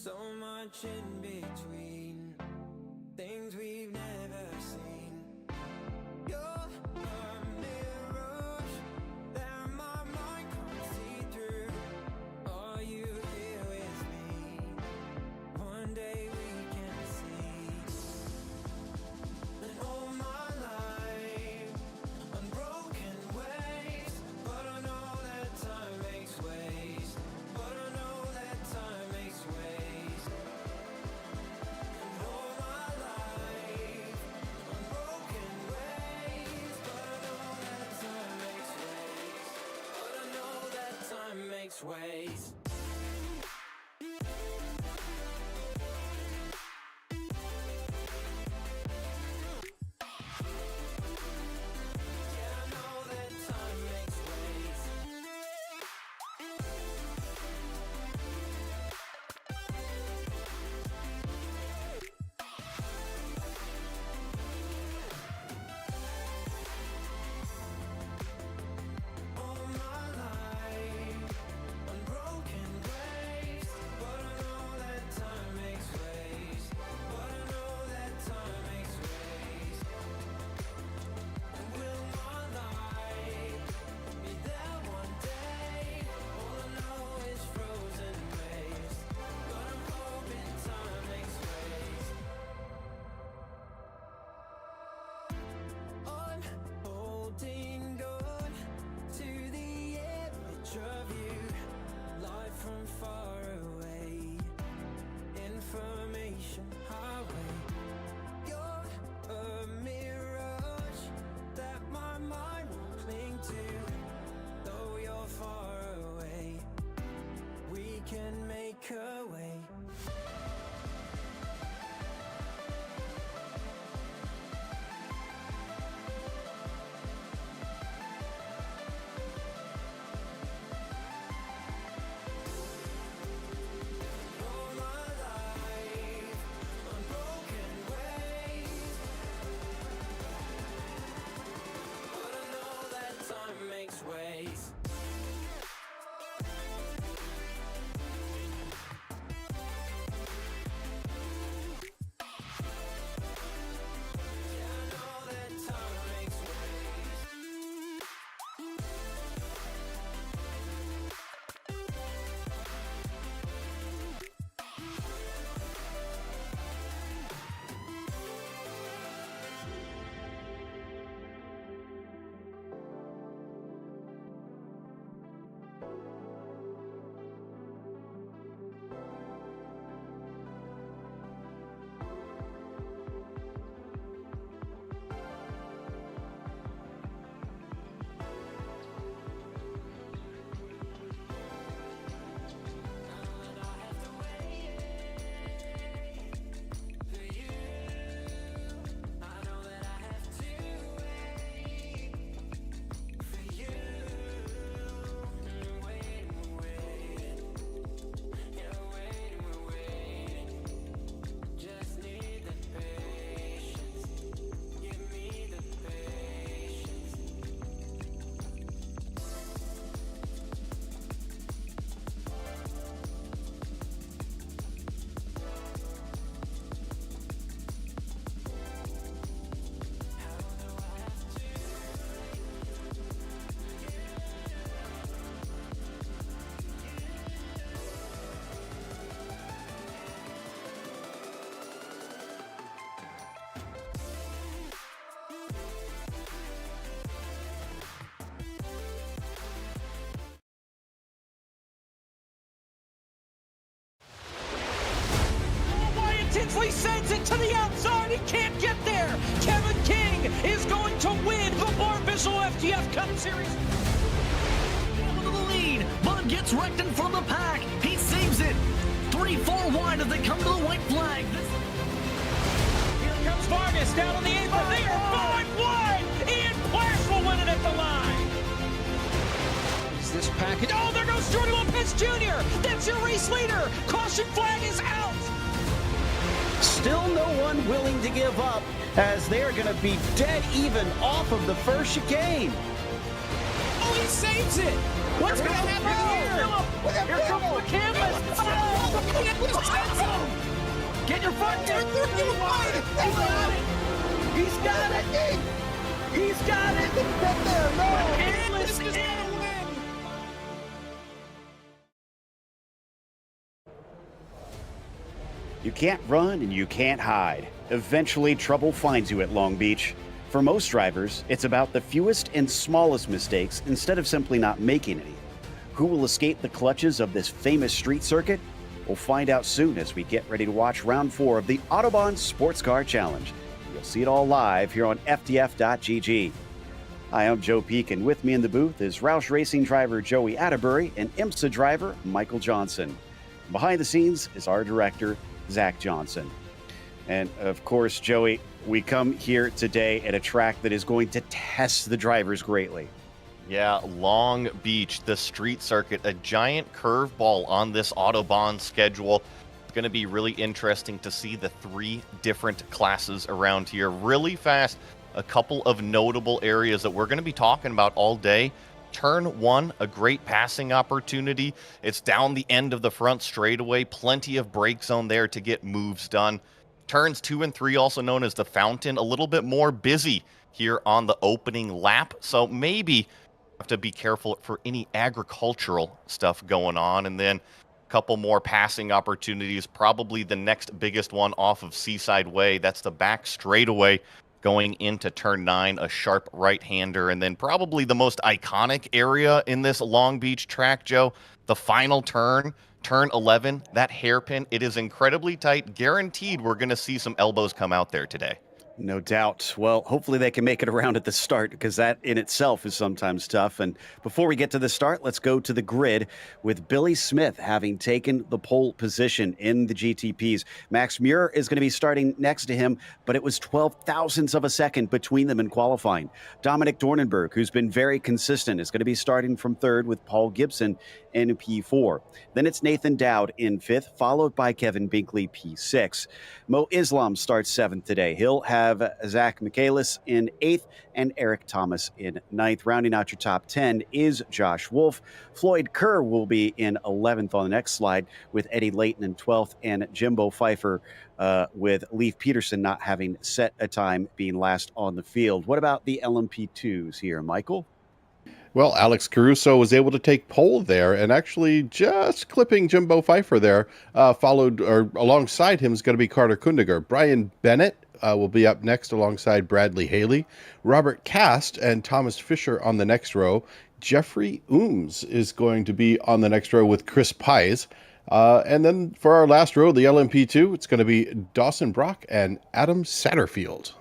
So much in between, things we've never seen. You're a mirage that my mind can't see through. Are you here with me? One day we can see. And all my life, unbroken ways, but I know that time makes ways. But I know that time makes ways. And all my life, unbroken ways, but I know that time makes ways. But I know that time makes ways. Yeah, I know that time makes ways. All my life, unbroken ways, but I know that time makes ways. But I know that time makes ways. And will my life be there one day? All I know is frozen waves, but I'm hoping time makes ways. I'm holding on to the image of you, live from far away, information highway. You're a mirage that my mind won't cling to. Though you're far away, we can make a way. All my life, unbroken ways, but I know that time makes ways. Yeah, I know that time makes ways. And I have to wait for you. I know that I have to wait for you. Waiting, we're waiting. Yeah, waiting, we're waiting. Just need the patience. Give me the patience. How do I have to? Wyatt Tinsley sends it to the outside. He can't get there. Kevin King is going to win the Bar Bissell FTF Cup Series. Into the lead. Bud gets wrecked in front of the pack. He saves it. 3-4 wide as they come to the white flag. Here comes Vargas down on the apron. They are 5 wide. Ian Plash will win it at the line. Is this package? Oh, there goes Jordan Lopez Jr. That's your race leader. Caution flag is out. Still no one willing to give up as they are going to be dead even off of the first chicane. Oh, he saves it. What's going to happen here? Here comes the canvas. Get your front end. He's got it. He's got it. Canvas is in. You can't run and you can't hide. Eventually, trouble finds you at Long Beach. For most drivers, it's about the fewest and smallest mistakes instead of simply not making any. Who will escape the clutches of this famous street circuit? We'll find out soon as we get ready to watch round 4 of the Autobahn Sportscar Challenge. You'll see it all live here on FTF.gg. Hi, I'm Joe Peak, and with me in the booth is Roush Racing driver Joey Atterbury and IMSA driver Michael Johnson. Behind the scenes is our director, Zach Johnson. And of course, Joey, we come here today at a track that is going to test the drivers greatly. Yeah, Long Beach, the street circuit, a giant curveball on this Autobahn schedule. It's going to be really interesting to see the 3 different classes around here really fast. A couple of notable areas that we're going to be talking about all day. Turn 1, a great passing opportunity. It's down the end of the front straightaway. Plenty of brake zone there to get moves done. Turns 2 and 3, also known as the Fountain, a little bit more busy here on the opening lap. So maybe have to be careful for any agricultural stuff going on. And then a couple more passing opportunities. Probably the next biggest one off of Seaside Way. That's the back straightaway going into turn 9, a sharp right-hander. And then probably the most iconic area in this Long Beach track, Joe, the final turn, turn 11, that hairpin. It is incredibly tight. Guaranteed we're going to see some elbows come out there today. No doubt. Well, hopefully they can make it around at the start, because that in itself is sometimes tough. And before we get to the start, let's go to the grid with Billy Smith having taken the pole position in the GTPs. Max Muir is going to be starting next to him, but it was 12 thousandths of a second between them in qualifying. Dominic Dornenberg, who's been very consistent, is going to be starting from 3rd with Paul Gibson in P4. Then it's Nathan Dowd in 5th, followed by Kevin Binkley, P6. Mo Islam starts 7th today. He'll have Zach Michaelis in 8th and Eric Thomas in 9th. Rounding out your top 10 is Josh Wolf. Floyd Kerr will be in 11th on the next slide, with Eddie Layton in 12th and Jimbo Pfeiffer with Leif Peterson not having set a time being last on the field. What about the LMP2s here, Michael? Well, Alex Caruso was able to take pole there, and actually just clipping Jimbo Pfeiffer there. Followed or alongside him is going to be Carter Kundiger. Brian Bennett will be up next alongside Bradley Haley. Robert Cast and Thomas Fisher on the next row. Jeffrey Ooms is going to be on the next row with Chris Pies. And then for our last row, the LMP2, it's going to be Dawson Brock and Adam Satterfield.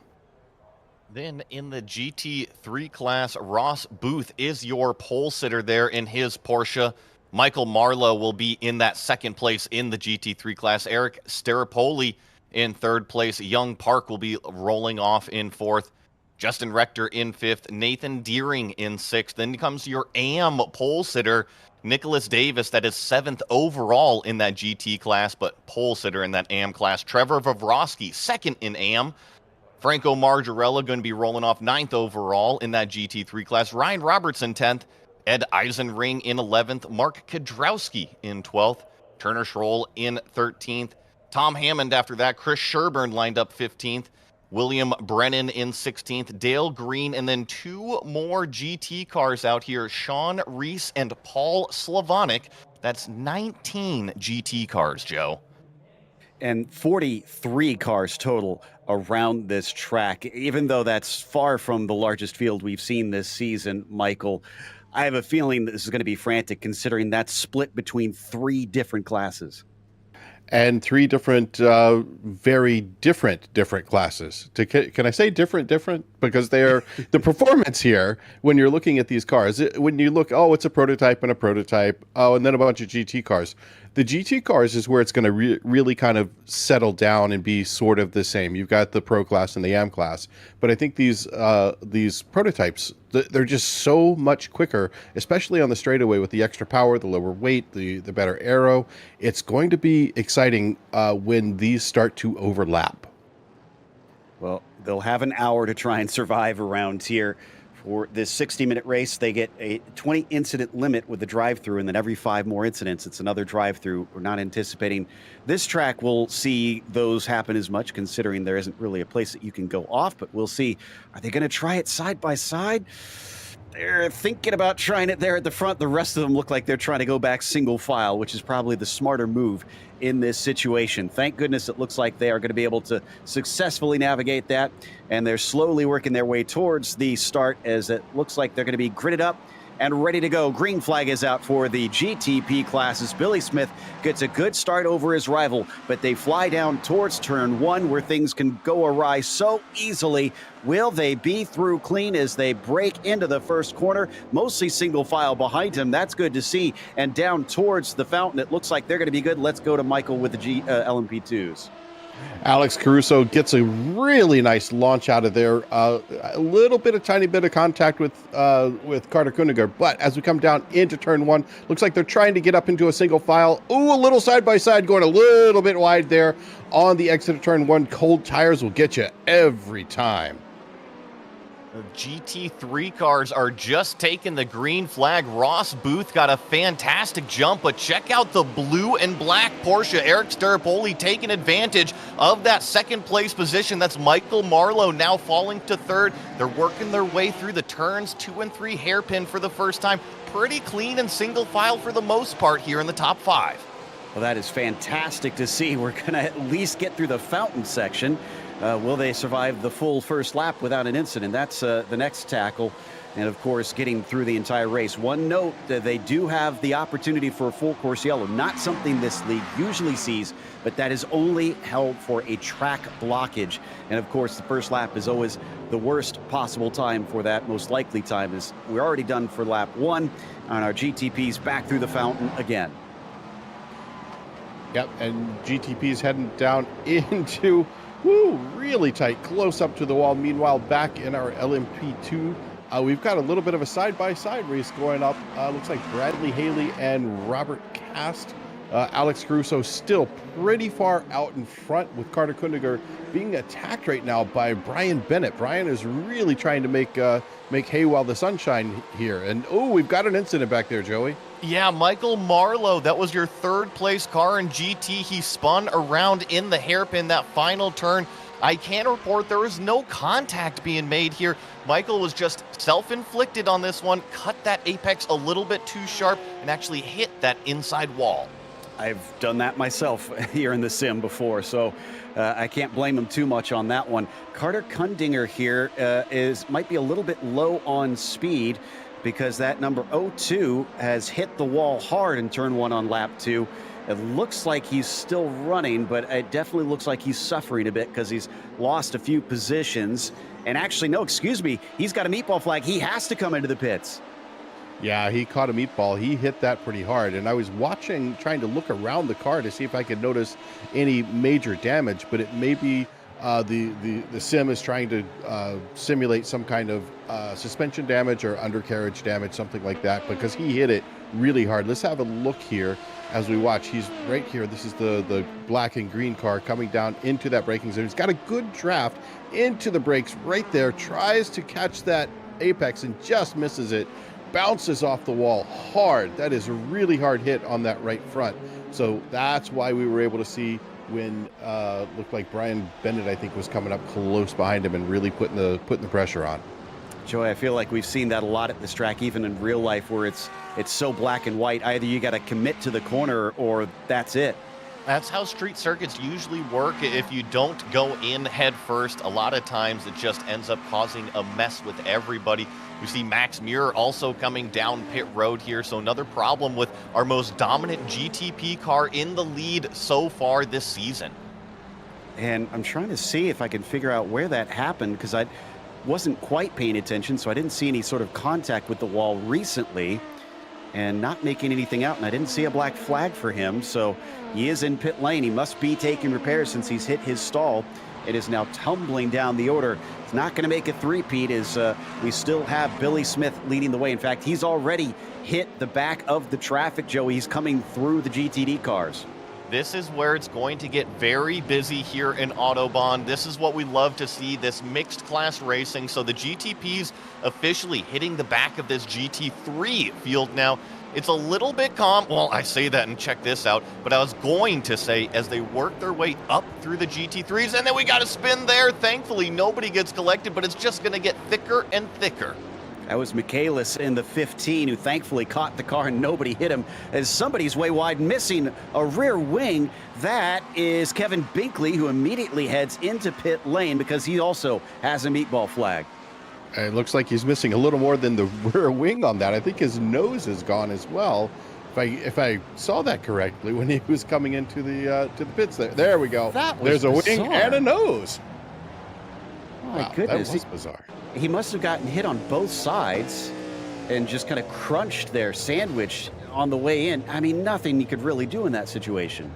Then in the GT3 class, Ross Booth is your pole sitter there in his Porsche. Michael Marlowe will be in that 2nd place in the GT3 class. Eric Steripoli in 3rd place. Young Park will be rolling off in 4th. Justin Rector in 5th. Nathan Deering in 6th. Then comes your AM pole sitter, Nicholas Davis. That is 7th overall in that GT class, but pole sitter in that AM class. Trevor Vavroski, 2nd in AM. Franco Margarella going to be rolling off 9th overall in that GT3 class. Ryan Robertson 10th. Ed Eisenring in 11th. Mark Kedrowski in 12th. Turner Schroll in 13th. Tom Hammond after that. Chris Sherburne lined up 15th. William Brennan in 16th. Dale Green, and then 2 more GT cars out here. Sean Reese and Paul Slavonic. That's 19 GT cars, Joe. And 43 cars total around this track. Even though that's far from the largest field we've seen this season, Michael, I have a feeling this is going to be frantic, considering that's split between 3 different classes. And 3 different, very different classes. Can I say different? Because they're the performance here, when you're looking at these cars, when you look, oh, it's a prototype and a prototype, oh, and then a bunch of GT cars. The GT cars is where it's going to really kind of settle down and be sort of the same. You've got the Pro class and the AM class, but I think these prototypes, they're just so much quicker, especially on the straightaway with the extra power, the lower weight, the better aero. It's going to be exciting when these start to overlap. Well, they'll have an hour to try and survive around here For this 60-minute race, they get a 20 incident limit with the drive-through, and then every 5 more incidents, it's another drive-through. We're not anticipating this track will see those happen as much, considering there isn't really a place that you can go off, but we'll see. Are they going to try it side by side? They're thinking about trying it there at the front. The rest of them look like they're trying to go back single file, which is probably the smarter move in this situation. Thank goodness it looks like they are going to be able to successfully navigate that, and they're slowly working their way towards the start as it looks like they're going to be gridded up and ready to go. Green flag is out for the GTP classes. Billy Smith gets a good start over his rival, but they fly down towards turn 1 where things can go awry so easily. Will they be through clean as they break into the first corner? Mostly single file behind him. That's good to see. And down towards the fountain, it looks like they're going to be good. Let's go to Michael with the LMP2s. Alex Caruso gets a really nice launch out of there. A tiny bit of contact with Carter Kundiger, but as we come down into turn 1, looks like they're trying to get up into a single file. Ooh, a little side by side, going a little bit wide there on the exit of turn 1. Cold tires will get you every time. The GT3 cars are just taking the green flag. Ross Booth got a fantastic jump, but check out the blue and black Porsche. Eric Starapoli taking advantage of that second place position. That's Michael Marlowe now falling to third. They're working their way through the turns 2 and 3 hairpin for the first time. Pretty clean and single file for the most part here in the top 5. Well, that is fantastic to see. We're going to at least get through the fountain section. Will they survive the full first lap without an incident? That's the next tackle. And, of course, getting through the entire race. One note, they do have the opportunity for a full course yellow. Not something this league usually sees, but that is only held for a track blockage. And, of course, the first lap is always the worst possible time for that. Most likely time is we're already done for lap 1 on our GTPs back through the fountain again. Yep, and GTP's heading down into... really tight, close up to the wall. Meanwhile, back in our LMP2, we've got a little bit of a side-by-side race going up. Looks like Bradley Haley and Robert Cast. Alex Caruso still pretty far out in front, with Carter Kundiger being attacked right now by Brian Bennett. Brian is really trying to make hay while the sun shines here. And, we've got an incident back there, Joey. Yeah, Michael Marlowe, that was your third place car in GT. He spun around in the hairpin, that final turn. I can report there was no contact being made here. Michael was just self-inflicted on this one, cut that apex a little bit too sharp, and actually hit that inside wall. I've done that myself here in the sim before, so I can't blame him too much on that one. Carter Kundiger here might be a little bit low on speed, because that number 02 has hit the wall hard in turn 1 on lap 2. It looks like he's still running, but it definitely looks like he's suffering a bit because he's lost a few positions. And actually, no, excuse me, he's got a meatball flag. He has to come into the pits. Yeah, he caught a meatball. He hit that pretty hard. And I was watching, trying to look around the car to see if I could notice any major damage, but it may be the sim is trying to simulate some kind of suspension damage or undercarriage damage, something like that, because he hit it really hard. Let's have a look here as we watch. He's right here. This is the black and green car coming down into that braking zone. He's got a good draft into the brakes right there, tries to catch that apex and just misses it, bounces off the wall hard. That is a really hard hit on that right front. So that's why we were able to see when looked like Brian Bennett, I think, was coming up close behind him and really putting the pressure on. Joey, I feel like we've seen that a lot at this track, even in real life, where it's so black and white. Either you got to commit to the corner or that's it. That's how street circuits usually work. If you don't go in head first, a lot of times it just ends up causing a mess with everybody. We see Max Muir also coming down pit road here. So another problem with our most dominant GTP car in the lead so far this season. And I'm trying to see if I can figure out where that happened, because I wasn't quite paying attention, so I didn't see any sort of contact with the wall recently and not making anything out. And I didn't see a black flag for him, so he is in pit lane. He must be taking repairs since he's hit his stall. It is now tumbling down the order. It's not going to make a three-peat as we still have Billy Smith leading the way. In fact, he's already hit the back of the traffic, Joey. He's coming through the GTD cars. This is where it's going to get very busy here in Autobahn. This is what we love to see, this mixed class racing. So the GTP's officially hitting the back of this GT3 field now. It's a little bit calm. Well, I say that and check this out, but I was going to say as they work their way up through the GT3s, and then we got a spin there. Thankfully, nobody gets collected, but it's just going to get thicker and thicker. That was Michaelis in the 15 who thankfully caught the car and nobody hit him as somebody's way wide, missing a rear wing. That is Kevin Binkley, who immediately heads into pit lane because he also has a meatball flag. It looks like he's missing a little more than the rear wing on that. I think his nose is gone as well. If I saw that correctly when he was coming into the pits there. There we go. There's a bizarre. wing and a nose. Oh my Wow, goodness. that was bizarre. He must have gotten hit on both sides and just kind of crunched their sandwich on the way in. I mean, nothing you could really do in that situation.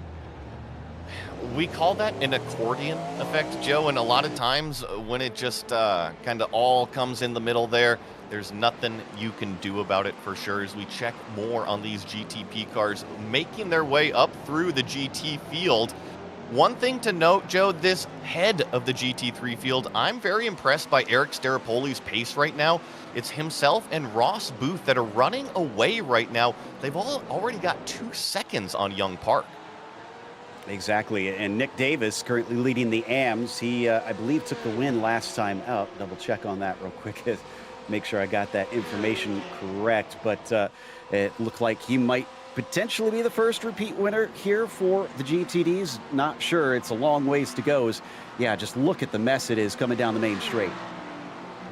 We call that an accordion effect, Joe, and a lot of times when it just kind of all comes in the middle there, there's nothing you can do about it for sure. As we check more on these GTP cars making their way up through the GT field. One thing to note, Joe, this head of the GT3 field, I'm very impressed by Eric Staropoli's pace right now. It's himself and Ross Booth that are running away right now. They've all already got 2 seconds on Young Park. Exactly, and Nick Davis currently leading the AMs. He, I believe, took the win last time out. Double check on that real quick, make sure I got that information correct. But it looked like he might potentially be the first repeat winner here for the GTDs. Not sure. It's a long ways to go. Yeah, just look at the mess it is coming down the main straight.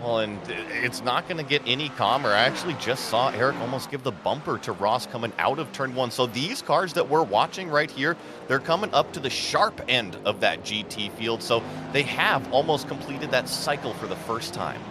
Well, and it's not going to get any calmer. I actually just saw Eric almost give the bumper to Ross coming out of turn 1. So these cars that we're watching right here, they're coming up to the sharp end of that GT field. So they have almost completed that cycle for the first time.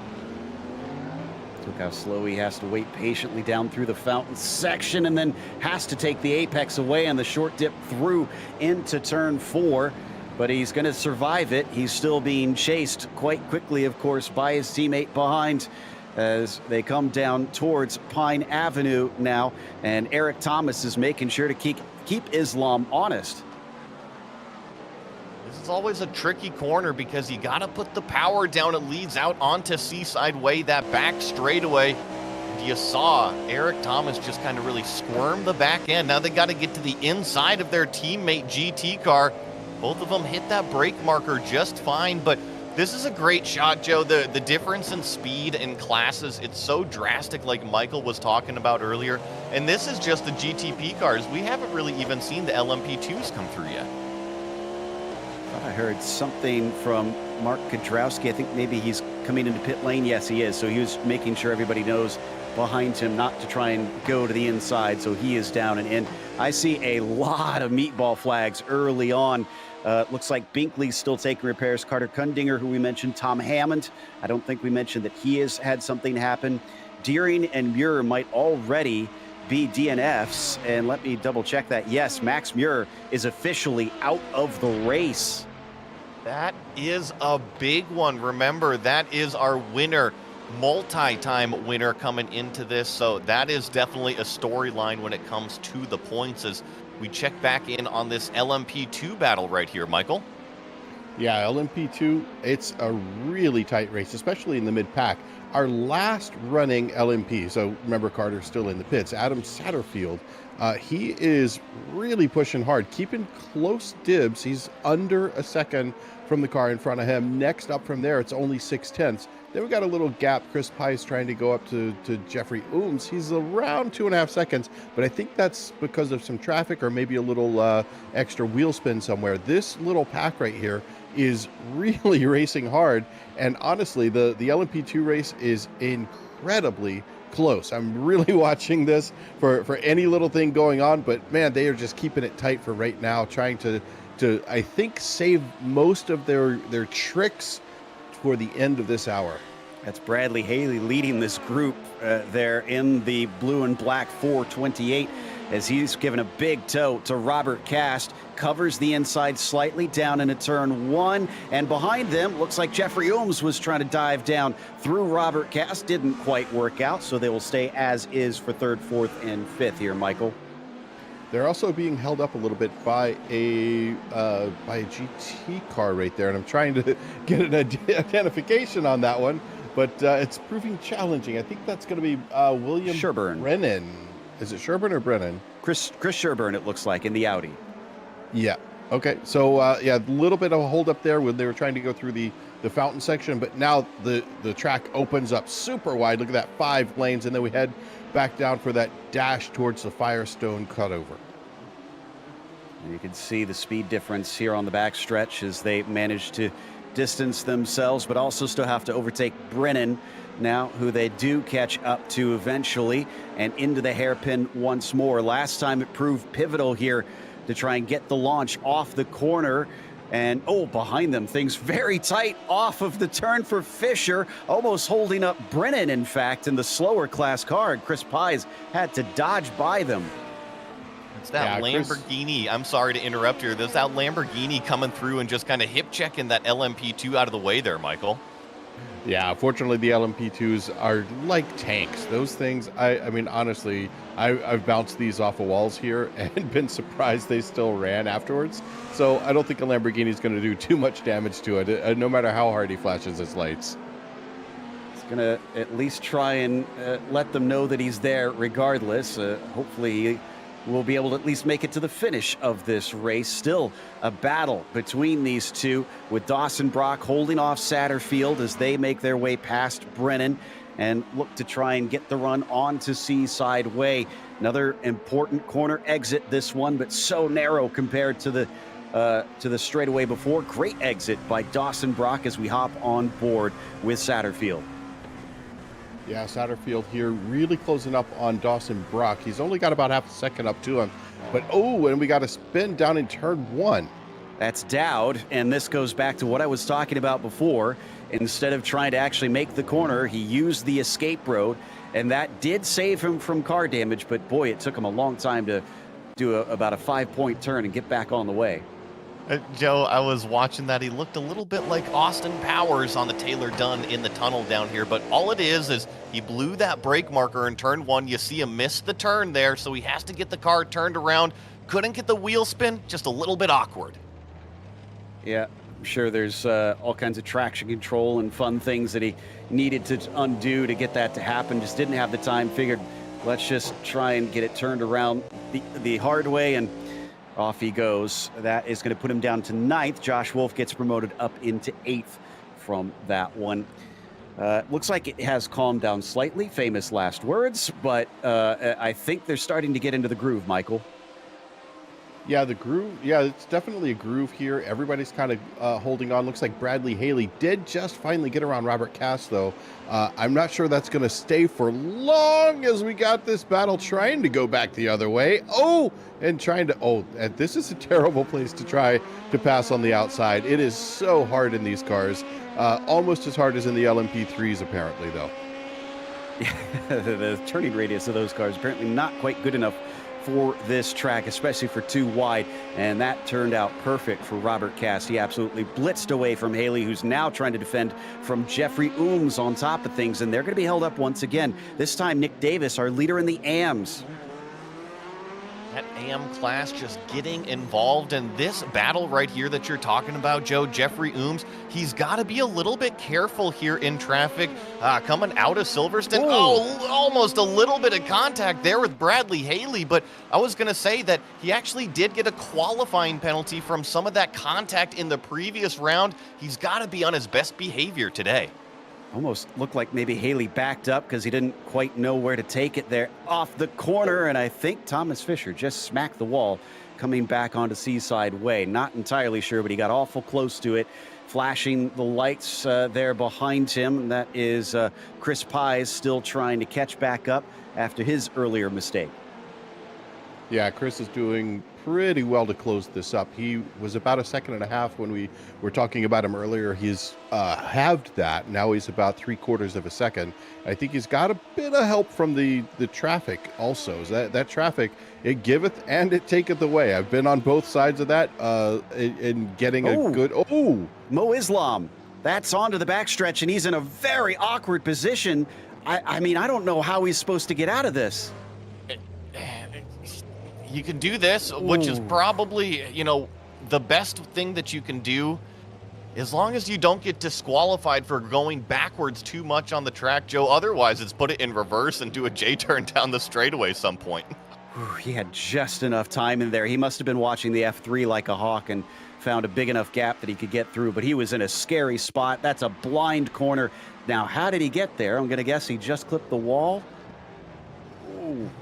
Look how slow he has to wait patiently down through the fountain section and then has to take the apex away on the short dip through into turn 4. But he's going to survive it. He's still being chased quite quickly, of course, by his teammate behind as they come down towards Pine Avenue now. And Eric Thomas is making sure to keep Islam honest. This is always a tricky corner because you got to put the power down. It leads out onto Seaside Way, that back straightaway. And you saw Eric Thomas just kind of really squirm the back end. Now they got to get to the inside of their teammate GT car. Both of them hit that brake marker just fine, but this is a great shot, Joe. The difference in speed and classes, it's so drastic like Michael was talking about earlier. And this is just the GTP cars. We haven't really even seen the LMP2s come through yet. I heard something from Mark Kudrowski. I think maybe he's coming into pit lane. Yes, he is. So he was making sure everybody knows behind him not to try and go to the inside. So he is down and in. I see a lot of meatball flags early on. Looks like Binkley's still taking repairs. Carter Kundinger, who we mentioned, Tom Hammond. I don't think we mentioned that he has had something happen. Deering and Muir might already be DNFs. And let me double check that. Yes, Max Muir is officially out of the race. That is a big one. Remember, that is our winner, multi-time winner coming into this. So that is definitely a storyline when it comes to the points as we check back in on this LMP2 battle right here, Michael. Yeah, LMP2, it's a really tight race, especially in the mid-pack. Our last running LMP, so remember Carter's still in the pits, Adam Satterfield, he is really pushing hard, keeping close dibs. He's under a second from the car in front of him. Next up from there, it's only 0.6. Then we got a little gap. Chris Pice trying to go up to Jeffrey Ooms. He's around 2.5 seconds, but I think that's because of some traffic or maybe a little extra wheel spin somewhere. This little pack right here is really racing hard. And honestly, the LMP2 race is incredibly close. I'm really watching this for any little thing going on, but man, they are just keeping it tight for right now, trying to I think save most of their tricks for the end of this hour. That's Bradley Haley leading this group there in the blue and black 428 as he's given a big tow to Robert Cast, covers the inside slightly down into turn 1, and behind them looks like Jeffrey Ooms was trying to dive down through Robert Cast. Didn't quite work out, so they will stay as is for 3rd, 4th, and 5th here, Michael. They're also being held up a little bit by a GT car right there, and I'm trying to get an identification on that one, but it's proving challenging. I think that's going to be William Sherburne. Brennan. Is it Sherburne or Brennan? Chris Sherburne, it looks like, in the Audi. Yeah. Okay. So yeah, a little bit of a hold up there when they were trying to go through the fountain section, but now the track opens up super wide. Look at that, 5 lanes, and then we head back down for that dash towards the Firestone cutover. You can see the speed difference here on the backstretch as they manage to distance themselves, but also still have to overtake Brennan now, who they do catch up to eventually, and into the hairpin once more. Last time it proved pivotal here to try and get the launch off the corner. And, oh, behind them, things very tight off of the turn for Fisher, almost holding up Brennan, in fact, in the slower class car. And Chris Pies had to dodge by them. It's that Lamborghini. I'm sorry to interrupt here. There's that Lamborghini coming through and just kind of hip checking that LMP2 out of the way there, Michael. Yeah, fortunately, the LMP2s are like tanks. Those things, I mean, honestly, I've bounced these off of walls here and been surprised they still ran afterwards. So I don't think a Lamborghini is going to do too much damage to it, no matter how hard he flashes his lights. He's going to at least try and let them know that he's there regardless. Hopefully we'll be able to at least make it to the finish of this race. Still a battle between these two, with Dawson Brock holding off Satterfield as they make their way past Brennan and look to try and get the run onto Seaside Way. Another important corner exit, this one, but so narrow compared to the straightaway before. Great exit by Dawson Brock as we hop on board with Satterfield. Yeah, Satterfield here really closing up on Dawson Brock. He's only got about half a second up to him. But, oh, and we got a spin down in turn 1. That's Dowd, and this goes back to what I was talking about before. Instead of trying to actually make the corner, he used the escape road, and that did save him from car damage. But, boy, it took him a long time to do about a 5-point turn and get back on the way. Joe, I was watching that. He looked a little bit like Austin Powers on the Taylor Dunn in the tunnel down here, but all it is he blew that brake marker in turn 1. You see him miss the turn there, so he has to get the car turned around. Couldn't get the wheel spin, just a little bit awkward. Yeah, I'm sure there's all kinds of traction control and fun things that he needed to undo to get that to happen. Just didn't have the time. Figured, let's just try and get it turned around the hard way, and off he goes. That is going to put him down to 9th. Josh Wolf gets promoted up into 8th from that one. Looks like it has calmed down slightly. Famous last words, but I think they're starting to get into the groove, Michael. Yeah, the groove. Yeah, it's definitely a groove here. Everybody's kind of holding on. Looks like Bradley Haley did just finally get around Robert Cass, though. I'm not sure that's going to stay for long as we got this battle trying to go back the other way. Oh, and trying to... Oh, and this is a terrible place to try to pass on the outside. It is so hard in these cars. Almost as hard as in the LMP3s, apparently, though. The turning radius of those cars apparently not quite good enough for this track, especially for 2 wide, and that turned out perfect for Robert Cass. He absolutely blitzed away from Haley, who's now trying to defend from Jeffrey Ooms on top of things, and they're going to be held up once again. This time, Nick Davis, our leader in the AMs. That AM class just getting involved in this battle right here that you're talking about, Joe. Jeffrey Ooms, he's got to be a little bit careful here in traffic coming out of Silverstone. Oh, almost a little bit of contact there with Bradley Haley, but I was going to say that he actually did get a qualifying penalty from some of that contact in the previous round. He's got to be on his best behavior today. Almost looked like maybe Haley backed up because he didn't quite know where to take it there off the corner, and I think Thomas Fisher just smacked the wall coming back onto Seaside Way. Not entirely sure, but he got awful close to it, flashing the lights there behind him. That is Chris Pies still trying to catch back up after his earlier mistake. Yeah, Chris is doing pretty well to close this up. He was about a second and a half when we were talking about him earlier. He's halved that. Now he's about 3/4 of a second. I think he's got a bit of help from the traffic also. That traffic, it giveth and it taketh away. I've been on both sides of that in getting a good... Oh! Mo Islam, that's onto the backstretch, and he's in a very awkward position. I mean, I don't know how he's supposed to get out of this. You can do this, which is probably, the best thing that you can do, as long as you don't get disqualified for going backwards too much on the track, Joe. Otherwise, it's put it in reverse and do a J-turn down the straightaway some point. He had just enough time in there. He must have been watching the F3 like a hawk and found a big enough gap that he could get through, but he was in a scary spot. That's a blind corner. Now, how did he get there? I'm going to guess he just clipped the wall.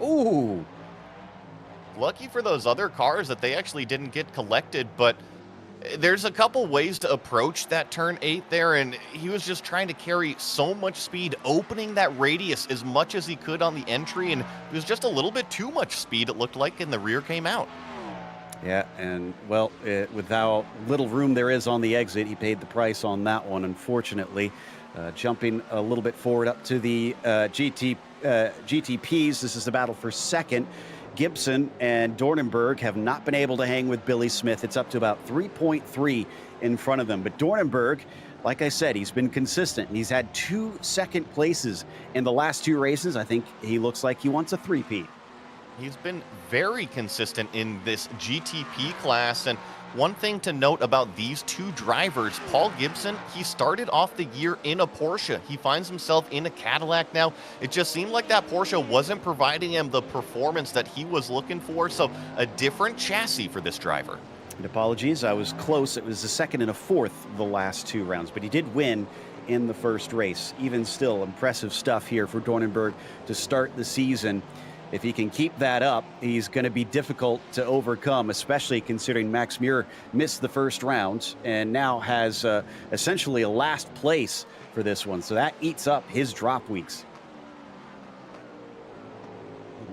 Ooh. Lucky for those other cars that they actually didn't get collected, but there's a couple ways to approach that turn 8 there, and he was just trying to carry so much speed, opening that radius as much as he could on the entry, and it was just a little bit too much speed, it looked like, and the rear came out. Yeah, and, well, with how little room there is on the exit, he paid the price on that one, unfortunately. Jumping a little bit forward up to the GTPs, this is the battle for second. Gibson and Dornenberg have not been able to hang with Billy Smith. It's up to about 3.3 in front of them. But Dornenberg, like I said, he's been consistent. And he's had 2 second places in the last 2 races. I think he looks like he wants a 3-peat. He's been very consistent in this GTP class, and one thing to note about these 2 drivers, Paul Gibson, he started off the year in a Porsche. He finds himself in a Cadillac now. It just seemed like that Porsche wasn't providing him the performance that he was looking for, so a different chassis for this driver. And apologies, I was close. It was the second and a fourth the last 2 rounds, but he did win in the first race. Even still, impressive stuff here for Dornenberg to start the season. If he can keep that up, he's going to be difficult to overcome, especially considering Max Muir missed the first round and now has essentially a last place for this one. So that eats up his drop weeks.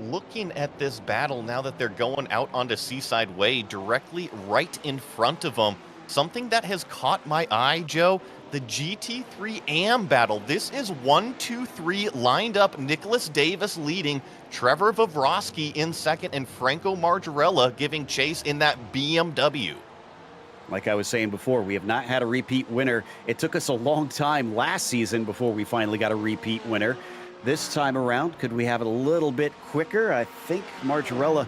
Looking at this battle now that they're going out onto Seaside Way, directly right in front of them, something that has caught my eye, Joe, the GT3 AM battle. This is 1, 2, 3 lined up. Nicholas Davis leading, Trevor Vavroski in second, and Franco Margarella giving chase in that BMW. Like I was saying before, we have not had a repeat winner. It took us a long time last season before we finally got a repeat winner. This time around, could we have it a little bit quicker? I think Margarella,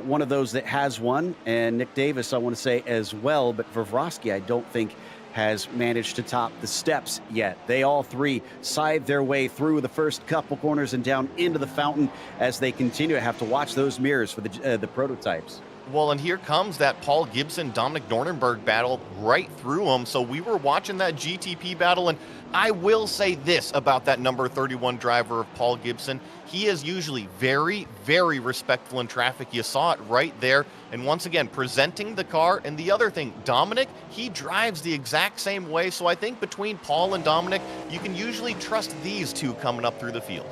one of those that has one, and Nick Davis, I want to say as well, but Vavroski, I don't think has managed to top the steps yet. They all 3 side their way through the first couple corners and down into the fountain as they continue to have to watch those mirrors for the prototypes. Well, and here comes that Paul Gibson, Dominic Dornenberg battle right through them. So we were watching that GTP battle, and I will say this about that number 31 driver of Paul Gibson. He is usually very, very respectful in traffic. You saw it right there. And once again, presenting the car. And the other thing, Dominic, he drives the exact same way. So I think between Paul and Dominic, you can usually trust these 2 coming up through the field.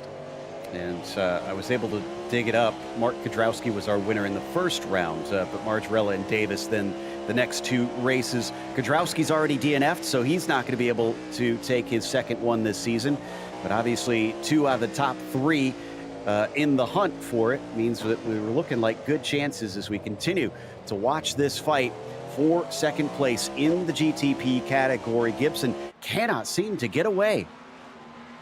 And I was able to dig it up. Mark Kudrowski was our winner in the first round, but Margarella and Davis then the next 2 races. Kudrowski's already DNF'd, so he's not going to be able to take his second one this season. But obviously 2 out of the top 3 in the hunt for it means that we were looking like good chances as we continue to watch this fight for second place in the GTP category. Gibson cannot seem to get away.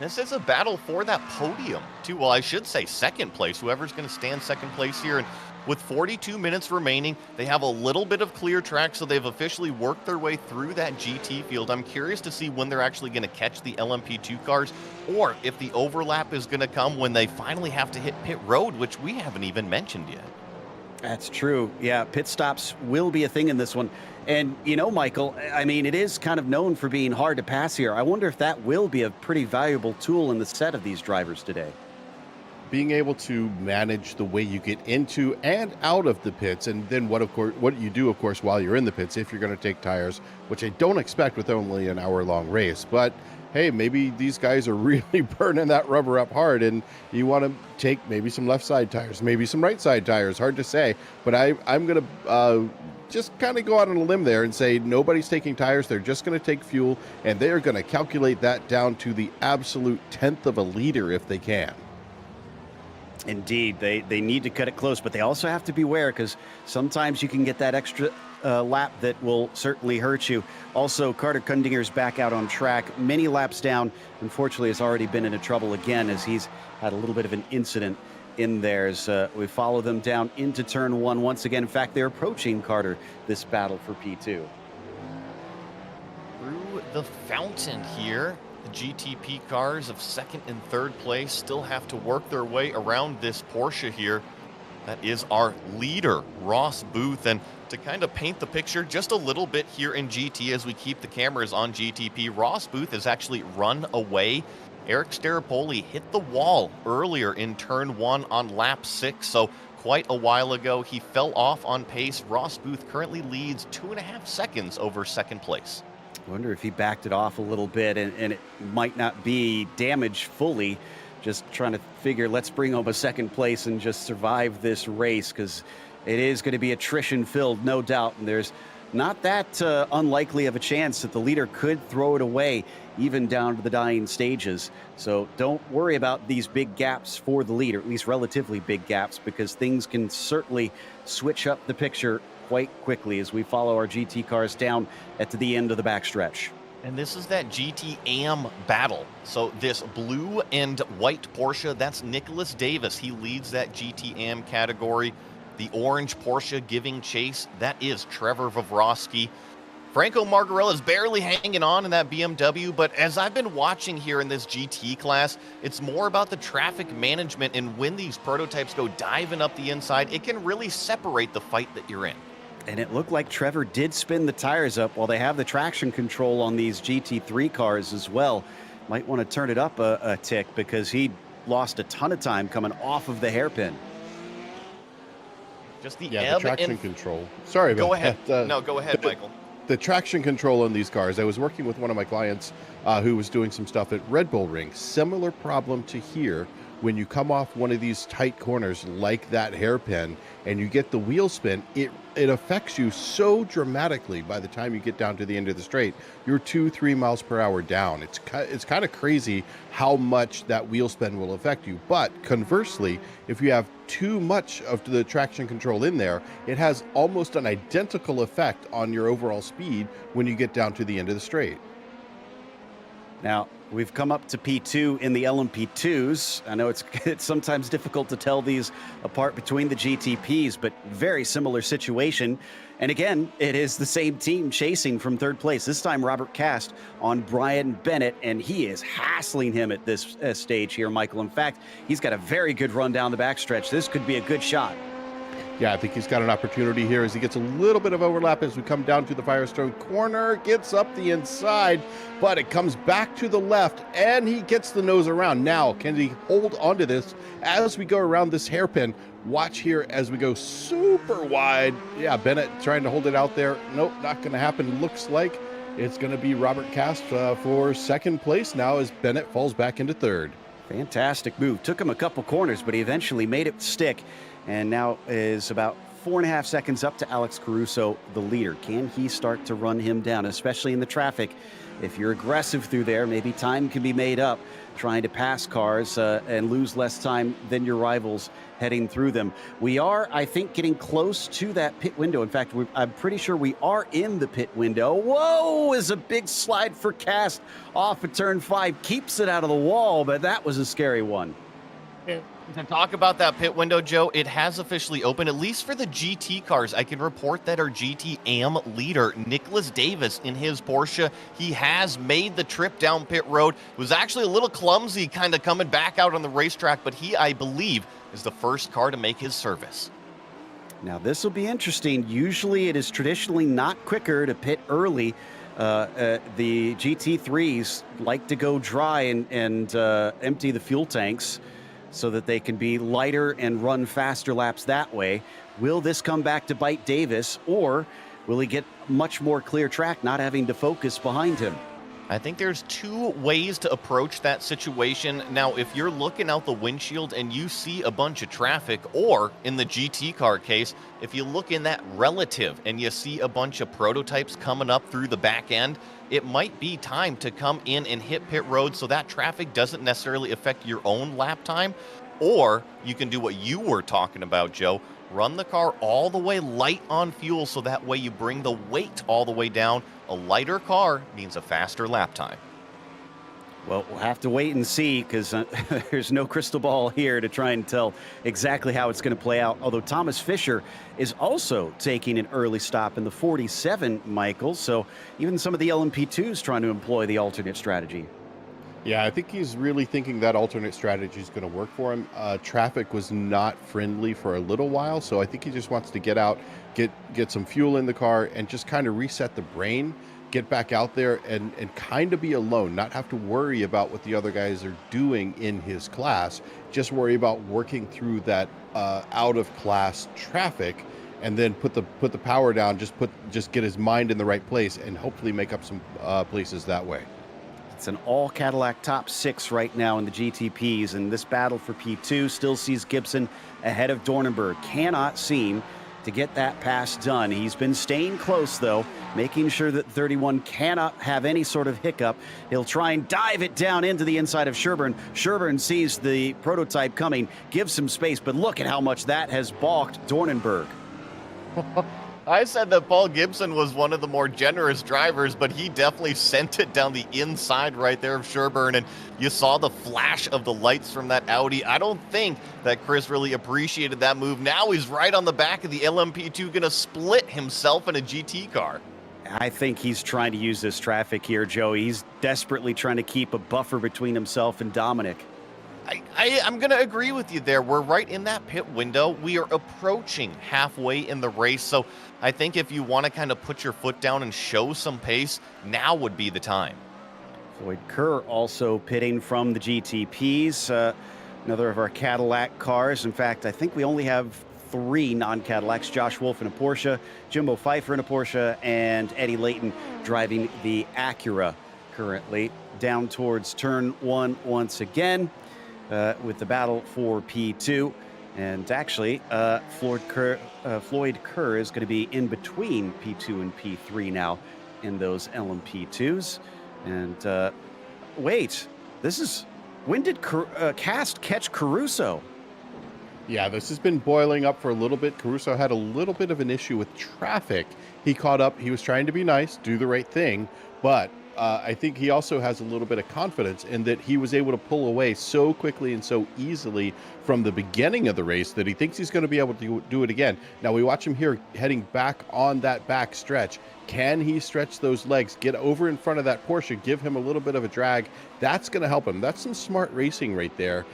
This is a battle for that podium, too. Well, I should say second place, whoever's going to stand second place here. And with 42 minutes remaining, they have a little bit of clear track, so they've officially worked their way through that GT field. I'm curious to see when they're actually going to catch the LMP2 cars, or if the overlap is going to come when they finally have to hit pit road, which we haven't even mentioned yet. That's true. Yeah, pit stops will be a thing in this one. And, Michael, I mean, it is kind of known for being hard to pass here. I wonder if that will be a pretty valuable tool in the set of these drivers today. Being able to manage the way you get into and out of the pits, and then what you do, of course, while you're in the pits, if you're going to take tires, which I don't expect with only an hour-long race. But, hey, maybe these guys are really burning that rubber up hard, and you want to take maybe some left side tires, maybe some right side tires. Hard to say, but I'm going to just kind of go out on a limb there and say nobody's taking tires. They're just going to take fuel, and they're going to calculate that down to the absolute 1/10 of a liter if they can. Indeed, they need to cut it close, but they also have to beware because sometimes you can get that extra lap that will certainly hurt you. Also, Carter Kundinger's back out on track, many laps down. Unfortunately, has already been into trouble again as he's had a little bit of an incident in there as we follow them down into turn one once again. In fact, they're approaching Carter this battle for P2. Through the fountain here, the GTP cars of second and third place still have to work their way around this Porsche here. That is our leader, Ross Booth. And to kind of paint the picture just a little bit here in GT as we keep the cameras on GTP, Ross Booth has actually run away. Eric Staropoli hit the wall earlier in turn one on lap 6, so quite a while ago. He fell off on pace. Ross Booth currently leads 2.5 seconds over second place. I wonder if he backed it off a little bit, and it might not be damaged fully. Just trying to figure, let's bring home a second place and just survive this race, because it is going to be attrition filled, no doubt. And there's not that unlikely of a chance that the leader could throw it away, even down to the dying stages. So don't worry about these big gaps for the leader, at least relatively big gaps, because things can certainly switch up the picture quite quickly as we follow our GT cars down at the end of the backstretch. And this is that GT AM battle. So this blue and white Porsche, that's Nicholas Davis. He leads that GT AM category. The orange Porsche giving chase, that is Trevor Vavrovsky. Franco Margarella is barely hanging on in that BMW, but as I've been watching here in this GT class, it's more about the traffic management, and when these prototypes go diving up the inside, it can really separate the fight that you're in. And it looked like Trevor did spin the tires up while they have the traction control on these GT3 cars as well. Might want to turn it up a tick, because he lost a ton of time coming off of the hairpin. Just the the traction control. Sorry about Go ahead. that. No, go ahead, Michael. The traction control on these cars, I was working with one of my clients who was doing some stuff at Red Bull Ring. Similar problem to here. When you come off one of these tight corners like that hairpin and you get the wheel spin, it affects you so dramatically by the time you get down to the end of the straight. You're 2-3 miles per hour down. It's kind of crazy how much that wheel spin will affect you. But conversely, if you have too much of the traction control in there, it has almost an identical effect on your overall speed when you get down to the end of the straight. Now, we've come up to P2 in the LMP2s. I know it's sometimes difficult to tell these apart between the GTPs, but very similar situation. And again, it is the same team chasing from third place. This time, Robert Cast on Brian Bennett, and he is hassling him at this stage here, Michael. In fact, he's got a very good run down the backstretch. This could be a good shot. Yeah, I think he's got an opportunity here as he gets a little bit of overlap as we come down to the Firestone corner, gets up the inside, but it comes back to the left, and he gets the nose around. Now, can he hold onto this as we go around this hairpin? Watch here as we go super wide. Yeah, Bennett trying to hold it out there. Nope, not going to happen. Looks like it's going to be Robert Cast for second place now as Bennett falls back into third. Fantastic move. Took him a couple corners, but he eventually made it stick. And now is about 4.5 seconds up to Alex Caruso, the leader. Can he start to run him down, especially in the traffic? If you're aggressive through there, maybe time can be made up trying to pass cars and lose less time than your rivals heading through them. We are, I think, getting close to that pit window. In fact, I'm pretty sure we are in the pit window. Whoa, is a big slide for Cast off of turn 5. Keeps it out of the wall, but that was a scary one. To talk about that pit window, Joe, it has officially opened, at least for the GT cars. I can report that our GT AM leader, Nicholas Davis, in his Porsche, he has made the trip down pit road. It was actually a little clumsy kind of coming back out on the racetrack, but he, I believe, is the first car to make his service. Now, this will be interesting. Usually it is traditionally not quicker to pit early. The GT3s like to go dry and empty the fuel tanks so that they can be lighter and run faster laps that way. Will this come back to bite Davis, or will he get much more clear track, not having to focus behind him? I think there's two ways to approach that situation. Now, if you're looking out the windshield and you see a bunch of traffic, or in the GT car case, if you look in that relative and you see a bunch of prototypes coming up through the back end, it might be time to come in and hit pit road so that traffic doesn't necessarily affect your own lap time. Or you can do what you were talking about, Joe. Run the car all the way light on fuel so that way you bring the weight all the way down. A lighter car means a faster lap time. Well, we'll have to wait and see because there's no crystal ball here to try and tell exactly how it's going to play out. Although Thomas Fisher is also taking an early stop in the 47, Michael. So even some of the LMP2s trying to employ the alternate strategy. Yeah, I think he's really thinking that alternate strategy is going to work for him. Traffic was not friendly for a little while, so I think he just wants to get out, get some fuel in the car, and just kind of reset the brain, get back out there and kind of be alone, not have to worry about what the other guys are doing in his class, just worry about working through that out of class traffic, and then put the power down, just get his mind in the right place, and hopefully make up some places that way. It's an all Cadillac top 6 right now in the GTPs, and this battle for P2 still sees Gibson ahead of Dornenberg. Cannot seem to get that pass done. He's been staying close, though, making sure that 31 cannot have any sort of hiccup. He'll try and dive it down into the inside of Sherburne. Sherburne sees the prototype coming, gives some space, but look at how much that has balked Dornenberg. I said that Paul Gibson was one of the more generous drivers, but he definitely sent it down the inside right there of Sherburne, and you saw the flash of the lights from that Audi. I don't think that Chris really appreciated that move. Now he's right on the back of the LMP2, going to split himself in a GT car. I think he's trying to use this traffic here, Joey. He's desperately trying to keep a buffer between himself and Dominic. I'm going to agree with you there. We're right in that pit window. We are approaching halfway in the race, so I think if you want to kind of put your foot down and show some pace, now would be the time. Floyd Kerr also pitting from the GTPs, another of our Cadillac cars. In fact, I think we only have 3 non-Cadillacs, Josh Wolf in a Porsche, Jimbo Pfeiffer in a Porsche, and Eddie Layton driving the Acura currently. Down towards turn 1 once again. With the battle for P2. And actually, Floyd Kerr is going to be in between P2 and P3 now in those LMP2s. And wait, when did Cast catch Caruso? Yeah, this has been boiling up for a little bit. Caruso had a little bit of an issue with traffic. He caught up. He was trying to be nice, do the right thing, but I think he also has a little bit of confidence in that he was able to pull away so quickly and so easily from the beginning of the race that he thinks he's going to be able to do it again. Now we watch him here heading back on that back stretch. Can he stretch those legs, get over in front of that Porsche, give him a little bit of a drag? That's going to help him. That's some smart racing right there.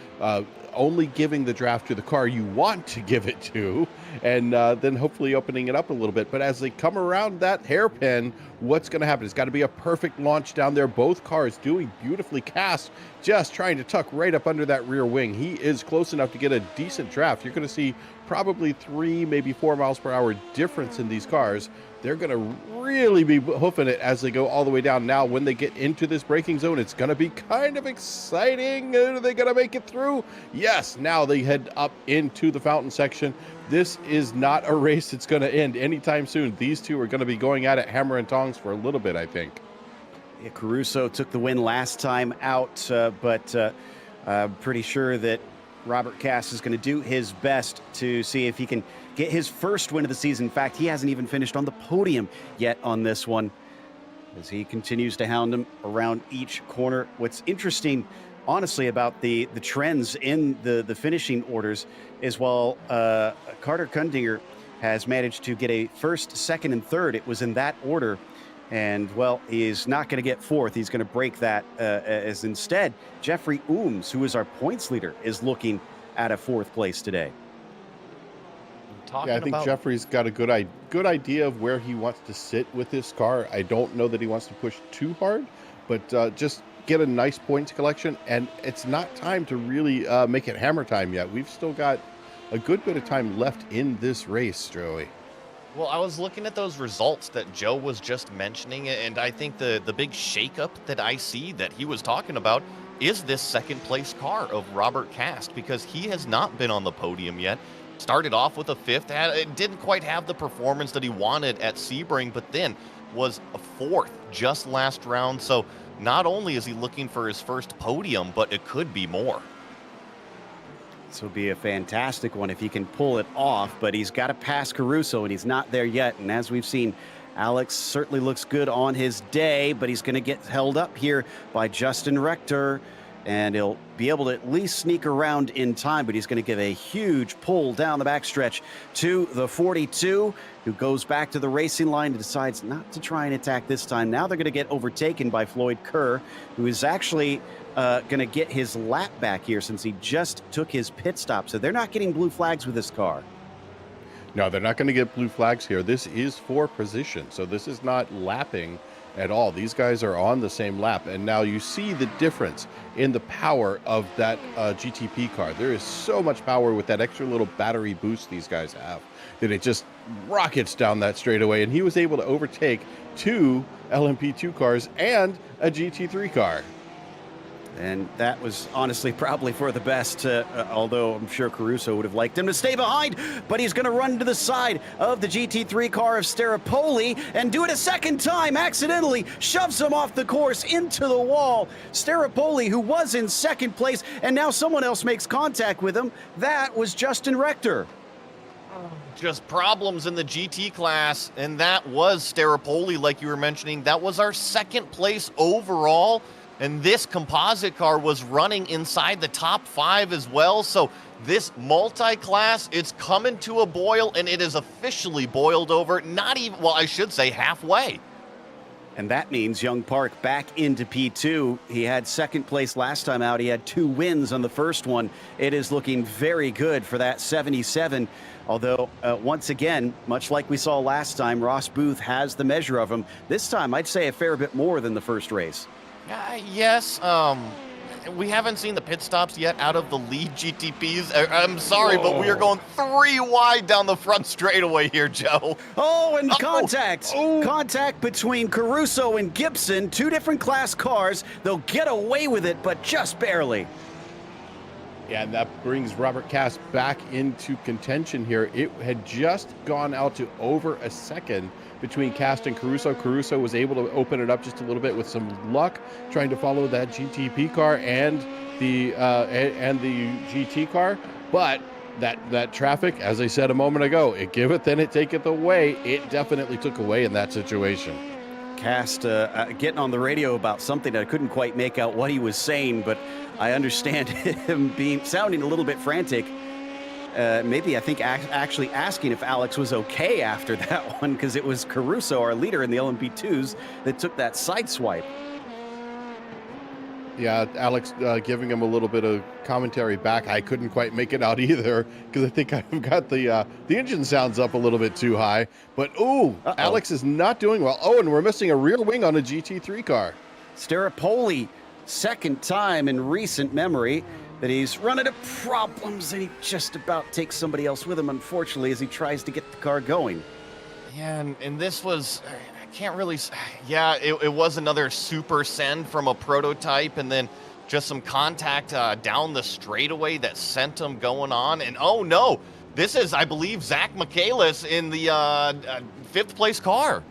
Only giving the draft to the car you want to give it to, and then hopefully opening it up a little bit. But as they come around that hairpin, what's going to happen? It's got to be a perfect launch down there. Both cars doing beautifully. Cast just trying to tuck right up under that rear wing. He is close enough to get a decent draft. You're going to see probably 3, maybe 4 miles per hour difference in these cars. They're going to really be hoofing it as they go all the way down. Now, when they get into this braking zone, it's going to be kind of exciting. Are they going to make it through? Yes. Now they head up into the fountain section. This is not a race that's going to end anytime soon. These two are going to be going at it hammer and tongs for a little bit, I think. Yeah, Caruso took the win last time out, but I'm pretty sure that Robert Cass is going to do his best to see if he can get his first win of the season. In fact, he hasn't even finished on the podium yet on this one as he continues to hound him around each corner. What's interesting, honestly, about the trends in the finishing orders is while Carter Kundinger has managed to get a first, second, and third, it was in that order. And, well, he is not going to get fourth. He's going to break that as instead Jeffrey Ooms, who is our points leader, is looking at a 4th place today. Yeah, I think Jeffrey's got a good idea of where he wants to sit with this car. I don't know that he wants to push too hard, but just get a nice points collection. And it's not time to really make it hammer time yet. We've still got a good bit of time left in this race, Joey. Well, I was looking at those results that Joe was just mentioning, and I think the big shakeup that I see that he was talking about is this 2nd place car of Robert Cast, because he has not been on the podium yet. Started off with a 5th, it didn't quite have the performance that he wanted at Sebring, but then was a 4th just last round. So not only is he looking for his first podium, but it could be more. This will be a fantastic one if he can pull it off, but he's got to pass Caruso, and he's not there yet. And as we've seen Alex certainly looks good on his day, but he's going to get held up here by Justin Rector, and he'll be able to at least sneak around in time, but he's going to give a huge pull down the backstretch to the 42, who goes back to the racing line and decides not to try and attack this time. Now they're going to get overtaken by Floyd Kerr, who is actually going to get his lap back here since he just took his pit stop. So they're not getting blue flags with this car. No, they're not going to get blue flags here. This is for position, so this is not lapping at all. These guys are on the same lap, and now you see the difference in the power of that GTP car. There is so much power with that extra little battery boost these guys have that it just rockets down that straightaway, and he was able to overtake 2 LMP2 cars and a GT3 car. And that was honestly probably for the best, although I'm sure Caruso would have liked him to stay behind, but he's going to run to the side of the GT3 car of Staropoli and do it a second time, accidentally shoves him off the course into the wall. Staropoli, who was in second place, and now someone else makes contact with him. That was Justin Rector. Just problems in the GT class, and that was Staropoli, like you were mentioning. That was our second place overall. And this composite car was running inside the top 5 as well. So this multi-class, it's coming to a boil, and it is officially boiled over. Not even, well, I should say halfway. And that means Young Park back into P2. He had second place last time out. He had 2 wins on the first one. It is looking very good for that 77. Although, once again, much like we saw last time, Ross Booth has the measure of him. This time, I'd say a fair bit more than the first race. Yes, we haven't seen the pit stops yet out of the lead GTPs. I'm sorry, but we are going 3 wide down the front straightaway here, Joe. Oh, and contact. Contact between Caruso and Gibson, 2 different class cars. They'll get away with it, but just barely. Yeah, and that brings Robert Cass back into contention here. It had just gone out to over a second between Cast and Caruso. Caruso was able to open it up just a little bit with some luck, trying to follow that GTP car and the GT car. But that traffic, as I said a moment ago, it giveth and it taketh away. It definitely took away in that situation. Cast getting on the radio about something I couldn't quite make out what he was saying, but I understand him sounding a little bit frantic. Maybe I think actually asking if Alex was okay after that one, because it was Caruso, our leader in the LMP2s, that took that side swipe. Yeah, Alex giving him a little bit of commentary back. I couldn't quite make it out either, because I think I've got the engine sounds up a little bit too high. But, Alex is not doing well. Oh, and we're missing a rear wing on a GT3 car. Staropoli, second time in recent memory that he's run into problems, and he just about takes somebody else with him, unfortunately, as he tries to get the car going. Yeah, and this was, I can't really, yeah, it was another super send from a prototype, and then just some contact down the straightaway that sent him going on. And oh no, this is, I believe, Zach Michaelis in the 5th place car.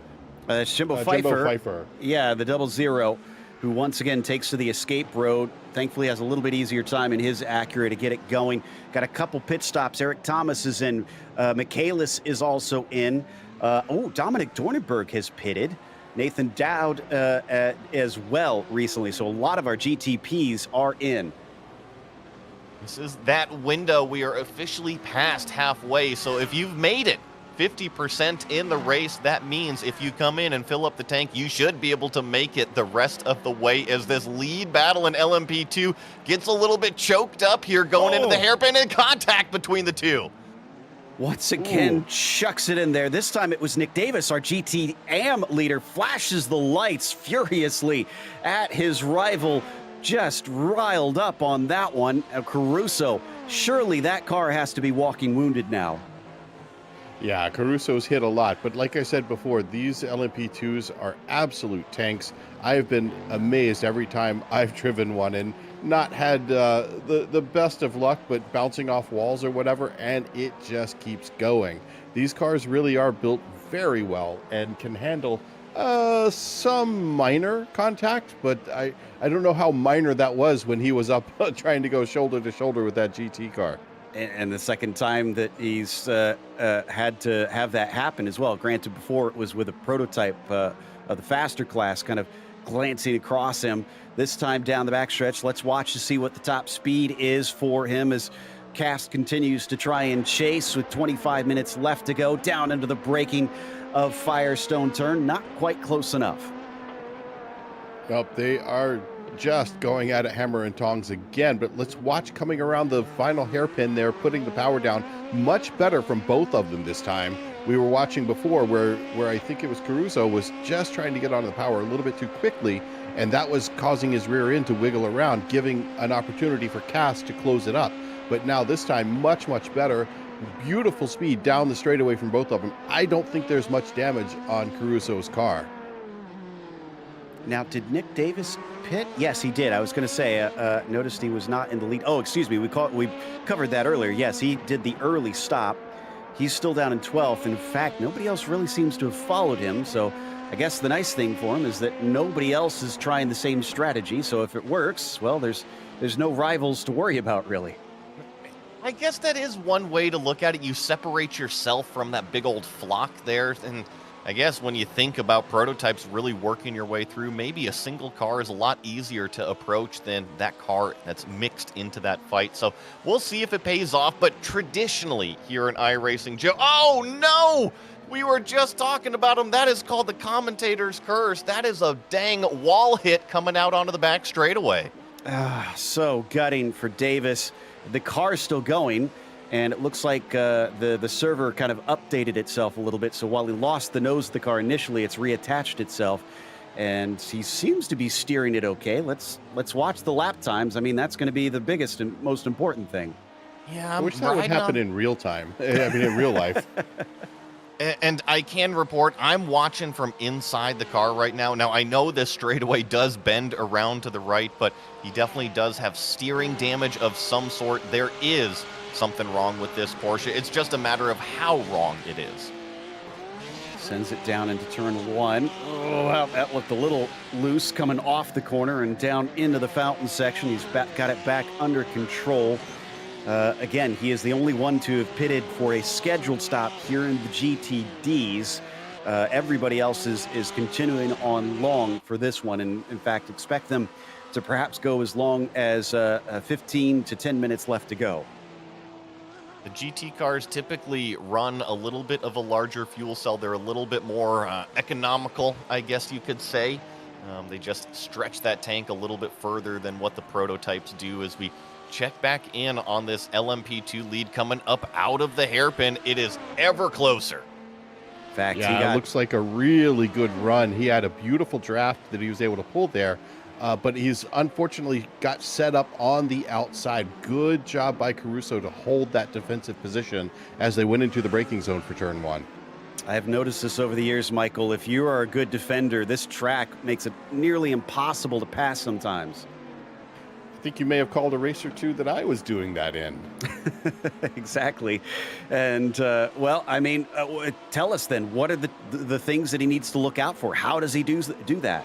Jimbo Pfeiffer. Yeah, the 00, who once again takes to the escape road. Thankfully has a little bit easier time in his Acura to get it going. Got a couple pit stops. Eric Thomas is in. Michaelis is also in. Dominic Dornenberg has pitted. Nathan Dowd as well recently. So a lot of our GTPs are in. This is that window. We are officially past halfway. So if you've made it 50% in the race, that means if you come in and fill up the tank, you should be able to make it the rest of the way, as this lead battle in LMP2 gets a little bit choked up here going into the hairpin, and contact between the 2. Once again, chucks it in there. This time it was Nick Davis, our GT AM leader, flashes the lights furiously at his rival, just riled up on that one. Caruso, surely that car has to be walking wounded now. Yeah, Caruso's hit a lot, but like I said before, these LMP2s are absolute tanks. I've been amazed every time I've driven one and not had the best of luck, but bouncing off walls or whatever, and it just keeps going. These cars really are built very well and can handle some minor contact, but I don't know how minor that was when he was up trying to go shoulder to shoulder with that GT car. And the second time that he's had to have that happen as well. Granted, before it was with a prototype of the faster class kind of glancing across him. This time down the backstretch, let's watch to see what the top speed is for him as Cast continues to try and chase with 25 minutes left to go down into the braking of Firestone turn. Not quite close enough. Nope, they are just going at it hammer and tongs again, but let's watch coming around the final hairpin there, putting the power down. Much better from both of them this time. We were watching before where I think it was Caruso was just trying to get onto the power a little bit too quickly, and that was causing his rear end to wiggle around, giving an opportunity for Cast to close it up. But now this time, much better. Beautiful speed down the straightaway from both of them. I don't think there's much damage on Caruso's car. Now, did Nick Davis pit? Yes, he did. I was going to say, noticed he was not in the lead. Oh, excuse me. We covered that earlier. Yes, he did the early stop. He's still down in 12th. In fact, nobody else really seems to have followed him. So I guess the nice thing for him is that nobody else is trying the same strategy. So if it works, well, there's no rivals to worry about, really. I guess that is one way to look at it. You separate yourself from that big old flock there, and I guess when you think about prototypes really working your way through, maybe a single car is a lot easier to approach than that car that's mixed into that fight. So we'll see if it pays off, but traditionally here in iRacing, Joe, oh no! We were just talking about him. That is called the commentator's curse. That is a dang wall hit coming out onto the back straightaway. So gutting for Davis. The car's still going, and it looks like the server kind of updated itself a little bit. So while he lost the nose of the car initially, it's reattached itself, and he seems to be steering it okay. Let's watch the lap times. I mean, that's going to be the biggest and most important thing. Yeah, I wish that would happen in real time. I mean, in real life. And I can report, I'm watching from inside the car right now. Now, I know this straightaway does bend around to the right, but he definitely does have steering damage of some sort. There is something wrong with this Porsche. It's just a matter of how wrong it is. Sends it down into turn one. Oh, that looked a little loose coming off the corner and down into the fountain section. He's got it back under control. Again, he is the only one to have pitted for a scheduled stop here in the GTDs. Everybody else is continuing on long for this one, and in fact, expect them to perhaps go as long as 15 to 10 minutes left to go. The GT cars typically run a little bit of a larger fuel cell. They're a little bit more economical, I guess you could say. They just stretch that tank a little bit further than what the prototypes do. As we check back in on this LMP2 lead coming up out of the hairpin, it is ever closer. In fact, it looks like a really good run. He had a beautiful draft that he was able to pull there, but he's unfortunately got set up on the outside. Good job by Caruso to hold that defensive position as they went into the braking zone for turn one. I've noticed this over the years, Michael. If you are a good defender, this track makes it nearly impossible to pass sometimes. I think you may have called a race or two that I was doing that in. Exactly. And, well, I mean, tell us then, what are the things that he needs to look out for? How does he do that?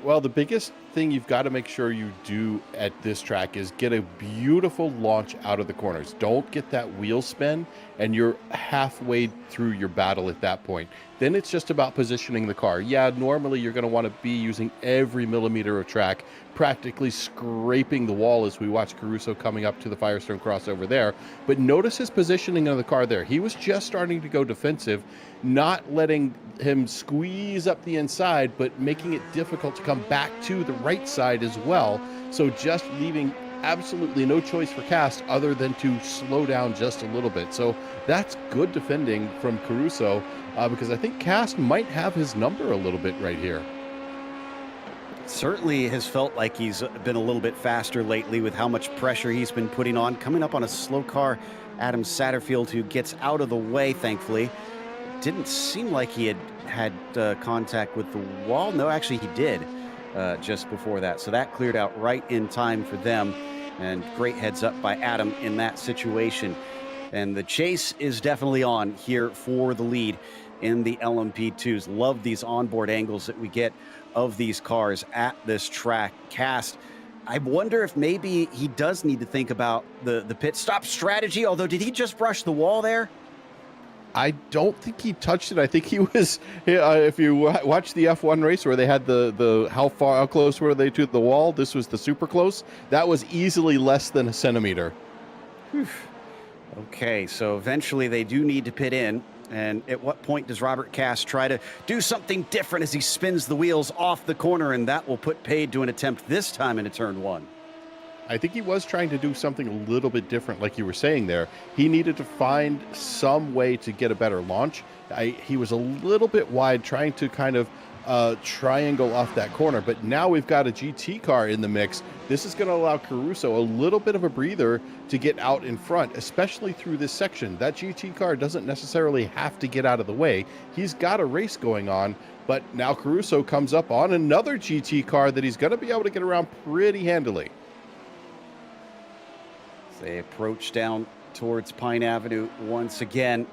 Well, the biggest thing you've got to make sure you do at this track is get a beautiful launch out of the corners. Don't get that wheel spin, and you're halfway through your battle at that point. Then it's just about positioning the car. Yeah, normally you're going to want to be using every millimeter of track, practically scraping the wall as we watch Caruso coming up to the Firestone crossover there. But notice his positioning of the car there. He was just starting to go defensive, not letting him squeeze up the inside, but making it difficult to come back to the right side as well. So just leaving absolutely no choice for Cast other than to slow down just a little bit. So that's good defending from Caruso, because I think Cast might have his number a little bit right here. Certainly has felt like he's been a little bit faster lately with how much pressure he's been putting on. Coming up on a slow car, Adam Satterfield, who gets out of the way, thankfully. Didn't seem like he had contact with the wall. No, actually he did just before that. So that cleared out right in time for them. And great heads up by Adam in that situation. And the chase is definitely on here for the lead in the LMP2s. Love these onboard angles that we get of these cars at this track. Cast I wonder if maybe he does need to think about the pit stop strategy. Although, did he just brush the wall there? I don't think he touched it. I think he was. If you watch the F1 race where they had the how close were they to the wall? This was the super close. That was easily less than a centimeter. Whew. Okay, so eventually they do need to pit in. And at what point does Robert Cass try to do something different as he spins the wheels off the corner, and that will put paid to an attempt this time into turn one? I think he was trying to do something a little bit different, like you were saying there. He needed to find some way to get a better launch. He was a little bit wide, trying to kind of triangle off that corner. But now we've got a GT car in the mix. This is going to allow Caruso a little bit of a breather to get out in front, especially through this section. That GT car doesn't necessarily have to get out of the way. He's got a race going on. But now Caruso comes up on another GT car that he's going to be able to get around pretty handily. They approach down towards Pine Avenue once again.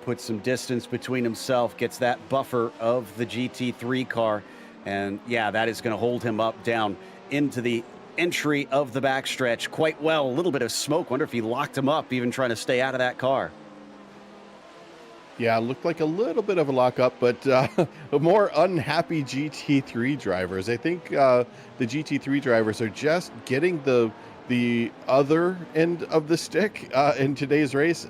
Puts some distance between himself, gets that buffer of the GT3 car. And yeah, that is going to hold him up down into the entry of the backstretch quite well. A little bit of smoke. Wonder if he locked him up, even trying to stay out of that car. Yeah, looked like a little bit of a lockup, but more unhappy GT3 drivers. I think the GT3 drivers are just getting the other end of the stick in today's race.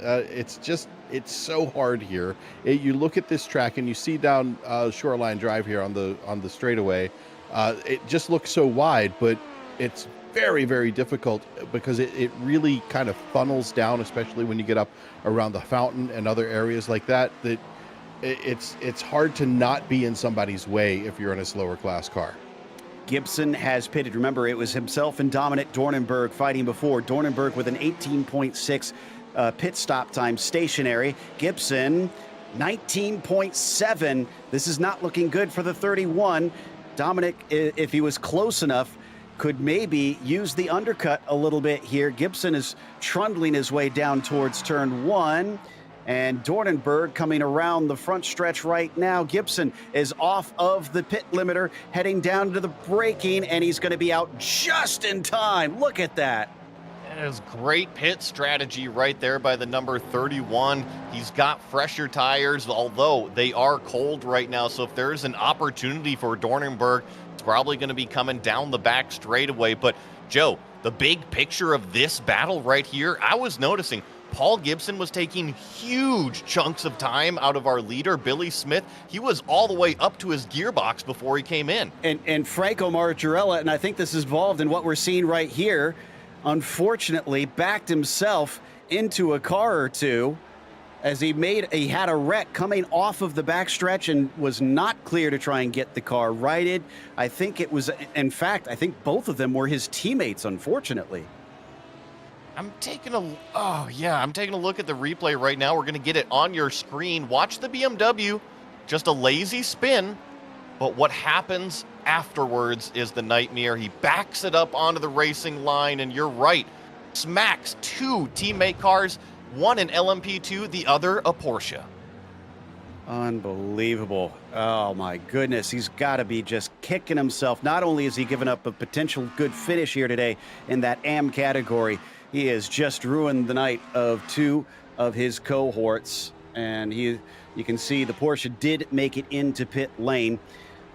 It's so hard here. You look at this track and you see down Shoreline Drive here on the straightaway. It just looks so wide, but it's very, very difficult because it really kind of funnels down, especially when you get up around the fountain and other areas like that. It's hard to not be in somebody's way if you're in a slower class car. Gibson has pitted. Remember, it was himself and Dominic Dornenberg fighting before. Dornenberg with an 18.6 pit stop time stationary. Gibson, 19.7. This is not looking good for the 31. Dominic, if he was close enough, could maybe use the undercut a little bit here. Gibson is trundling his way down towards turn one. And Dornenberg coming around the front stretch right now. Gibson is off of the pit limiter, heading down to the braking, and he's going to be out just in time. Look at that. That is great pit strategy right there by the number 31. He's got fresher tires, although they are cold right now. So if there's an opportunity for Dornenberg, it's probably going to be coming down the back straightaway. But Joe, the big picture of this battle right here, I was noticing Paul Gibson was taking huge chunks of time out of our leader, Billy Smith. He was all the way up to his gearbox before he came in. And Franco Margarella, and I think this is involved in what we're seeing right here, unfortunately backed himself into a car or two as he had a wreck coming off of the backstretch and was not clear to try and get the car righted. I think it was, in fact, I think both of them were his teammates, unfortunately. I'm taking a look at the replay right now. We're going to get it on your screen. Watch the BMW, just a lazy spin, but what happens afterwards is the nightmare. He backs it up onto the racing line, and you're right, smacks two teammate cars, one an LMP2, the other a Porsche. Unbelievable. Oh my goodness. He's got to be just kicking himself. Not only has he given up a potential good finish here today in that AM category, he has just ruined the night of two of his cohorts. And you can see the Porsche did make it into pit lane.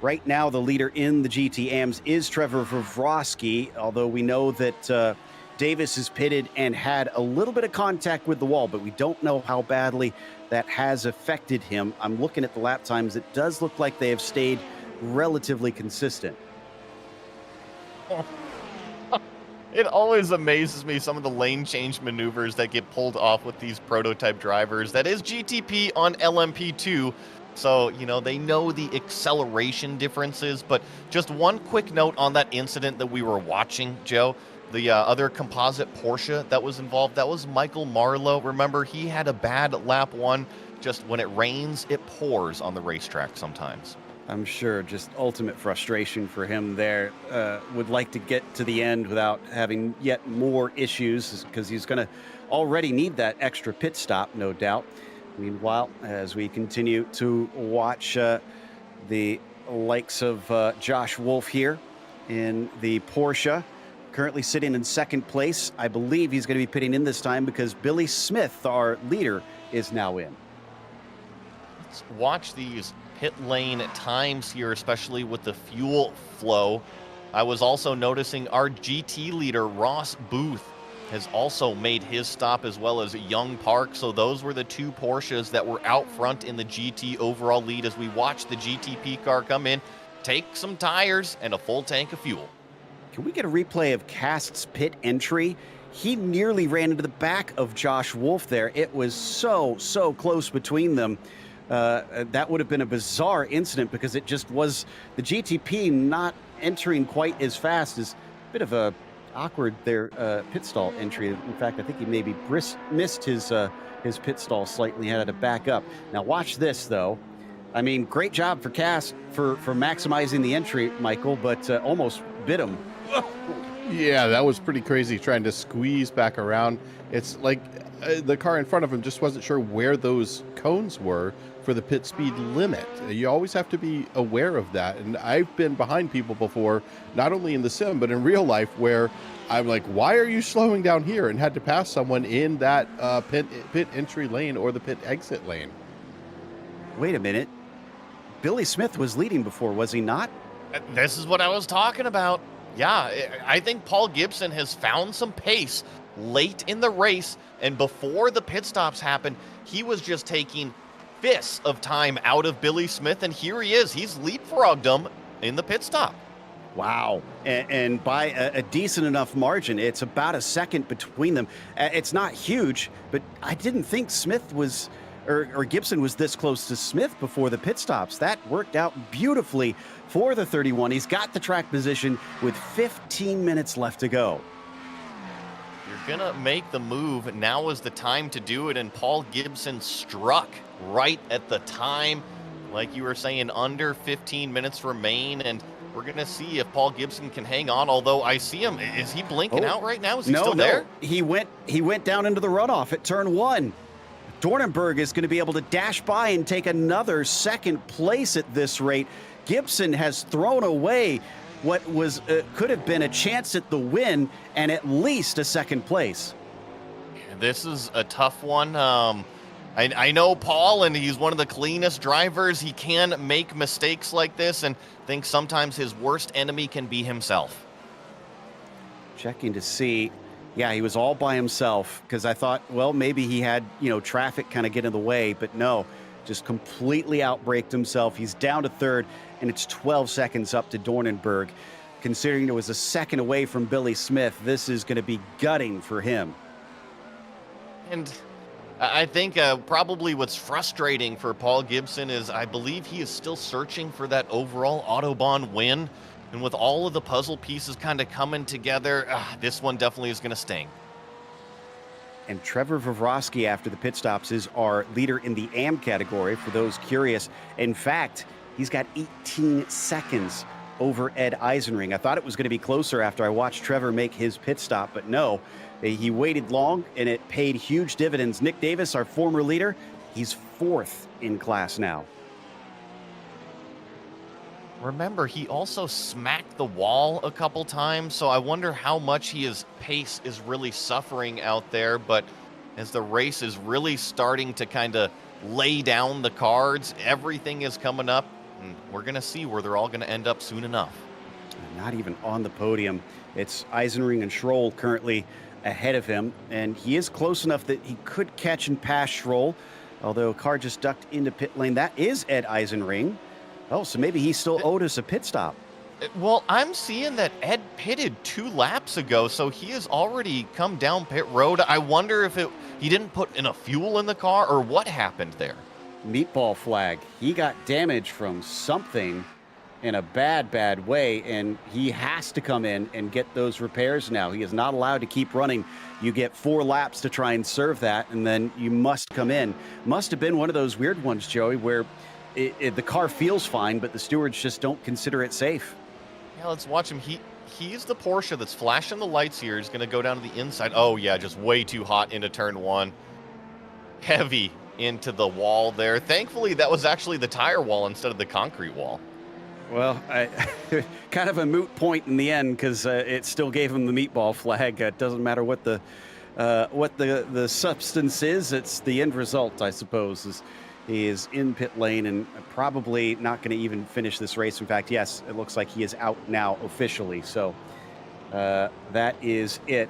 Right now, the leader in the GT-AMs is Trevor Vrosky, although we know that Davis is pitted and had a little bit of contact with the wall, but we don't know how badly that has affected him. I'm looking at the lap times. It does look like they have stayed relatively consistent. It always amazes me, some of the lane change maneuvers that get pulled off with these prototype drivers. That is GTP on LMP2. So, they know the acceleration differences. But just one quick note on that incident that we were watching, Joe. The other composite Porsche that was involved, that was Michael Marlowe. Remember, he had a bad lap one. Just when it rains, it pours on the racetrack sometimes. I'm sure just ultimate frustration for him there. Would like to get to the end without having yet more issues because he's going to already need that extra pit stop, no doubt. Meanwhile, as we continue to watch the likes of Josh Wolf here in the Porsche, currently sitting in second place. I believe he's going to be pitting in this time because Billy Smith, our leader, is now in. Let's watch these pit lane times here, especially with the fuel flow. I was also noticing our GT leader, Ross Booth, has also made his stop, as well as Young Park. So those were the two Porsches that were out front in the GT overall lead as we watched the GTP car come in, take some tires and a full tank of fuel. Can we get a replay of Cast's pit entry? He nearly ran into the back of Josh Wolf there. It was so close between them. That would have been a bizarre incident because it just was the GTP not entering quite as fast. As a bit of a awkward there pit stall entry. In fact, I think he maybe missed his pit stall slightly, had to back up. Now watch this though. I mean, great job for Cast for maximizing the entry, Michael, but almost bit him. Yeah, that was pretty crazy trying to squeeze back around. It's like the car in front of him just wasn't sure where those cones were for the pit speed limit. You always have to be aware of that. And I've been behind people before, not only in the sim, but in real life, where I'm like, why are you slowing down here? And had to pass someone in that pit entry lane or the pit exit lane. Wait a minute. Billy Smith was leading before, was he not? This is what I was talking about. Yeah, I think Paul Gibson has found some pace late in the race, and before the pit stops happened, he was just taking fists of time out of Billy Smith, and here he is. He's leapfrogged him in the pit stop. Wow. And by a decent enough margin. It's about a second between them. It's not huge, but I didn't think Smith was, or Gibson was this close to Smith before the pit stops. That worked out beautifully for the 31. He's got the track position with 15 minutes left to go. You're going to make the move. Now is the time to do it, and Paul Gibson struck right at the time. Like you were saying, under 15 minutes remain, and we're going to see if Paul Gibson can hang on, although I see him. Is he blinking out right now? Is he still there? He went down into the runoff at turn 1. Dornenberg is going to be able to dash by and take another second place at this rate. Gibson has thrown away what was could have been a chance at the win and at least a second place. This is a tough one. I know Paul, and he's one of the cleanest drivers. He can make mistakes like this, and think sometimes his worst enemy can be himself. Checking to see. Yeah, he was all by himself because I thought, well, maybe he had, traffic kind of get in the way, but no, just completely outbraked himself. He's down to third, and it's 12 seconds up to Dornenberg. Considering it was a second away from Billy Smith, this is going to be gutting for him. And I think probably what's frustrating for Paul Gibson is I believe he is still searching for that overall Autobahn win. And with all of the puzzle pieces kind of coming together, this one definitely is going to sting. And Trevor Vavrovsky, after the pit stops, is our leader in the AM category, for those curious. In fact, he's got 18 seconds over Ed Eisenring. I thought it was going to be closer after I watched Trevor make his pit stop, but no. He waited long, and it paid huge dividends. Nick Davis, our former leader, he's fourth in class now. Remember, he also smacked the wall a couple times, so I wonder how much his pace is really suffering out there. But as the race is really starting to kind of lay down the cards, everything is coming up, and we're going to see where they're all going to end up soon enough. Not even on the podium. It's Eisenring and Schroll currently ahead of him, and he is close enough that he could catch and pass Schroll, although a car just ducked into pit lane. That is Ed Eisenring. Oh, so maybe he still owed us a pit stop. Well, I'm seeing that Ed pitted 2 laps ago, so he has already come down pit road. I wonder if he didn't put enough fuel in the car or what happened there. Meatball flag. He got damage from something in a bad way, and he has to come in and get those repairs now. He is not allowed to keep running. You get 4 laps to try and serve that, and then you must come in. Must have been one of those weird ones, Joey, where the car feels fine, but the stewards just don't consider it safe. Yeah, let's watch him. He's the Porsche that's flashing the lights here. He's going to go down to the inside. Oh, yeah, just way too hot into turn 1. Heavy into the wall there. Thankfully, that was actually the tire wall instead of the concrete wall. Well, kind of a moot point in the end because it still gave him the meatball flag. It doesn't matter what the substance is; it's the end result, I suppose. Is he is in pit lane and probably not going to even finish this race. In fact, yes, it looks like he is out now officially. So that is it.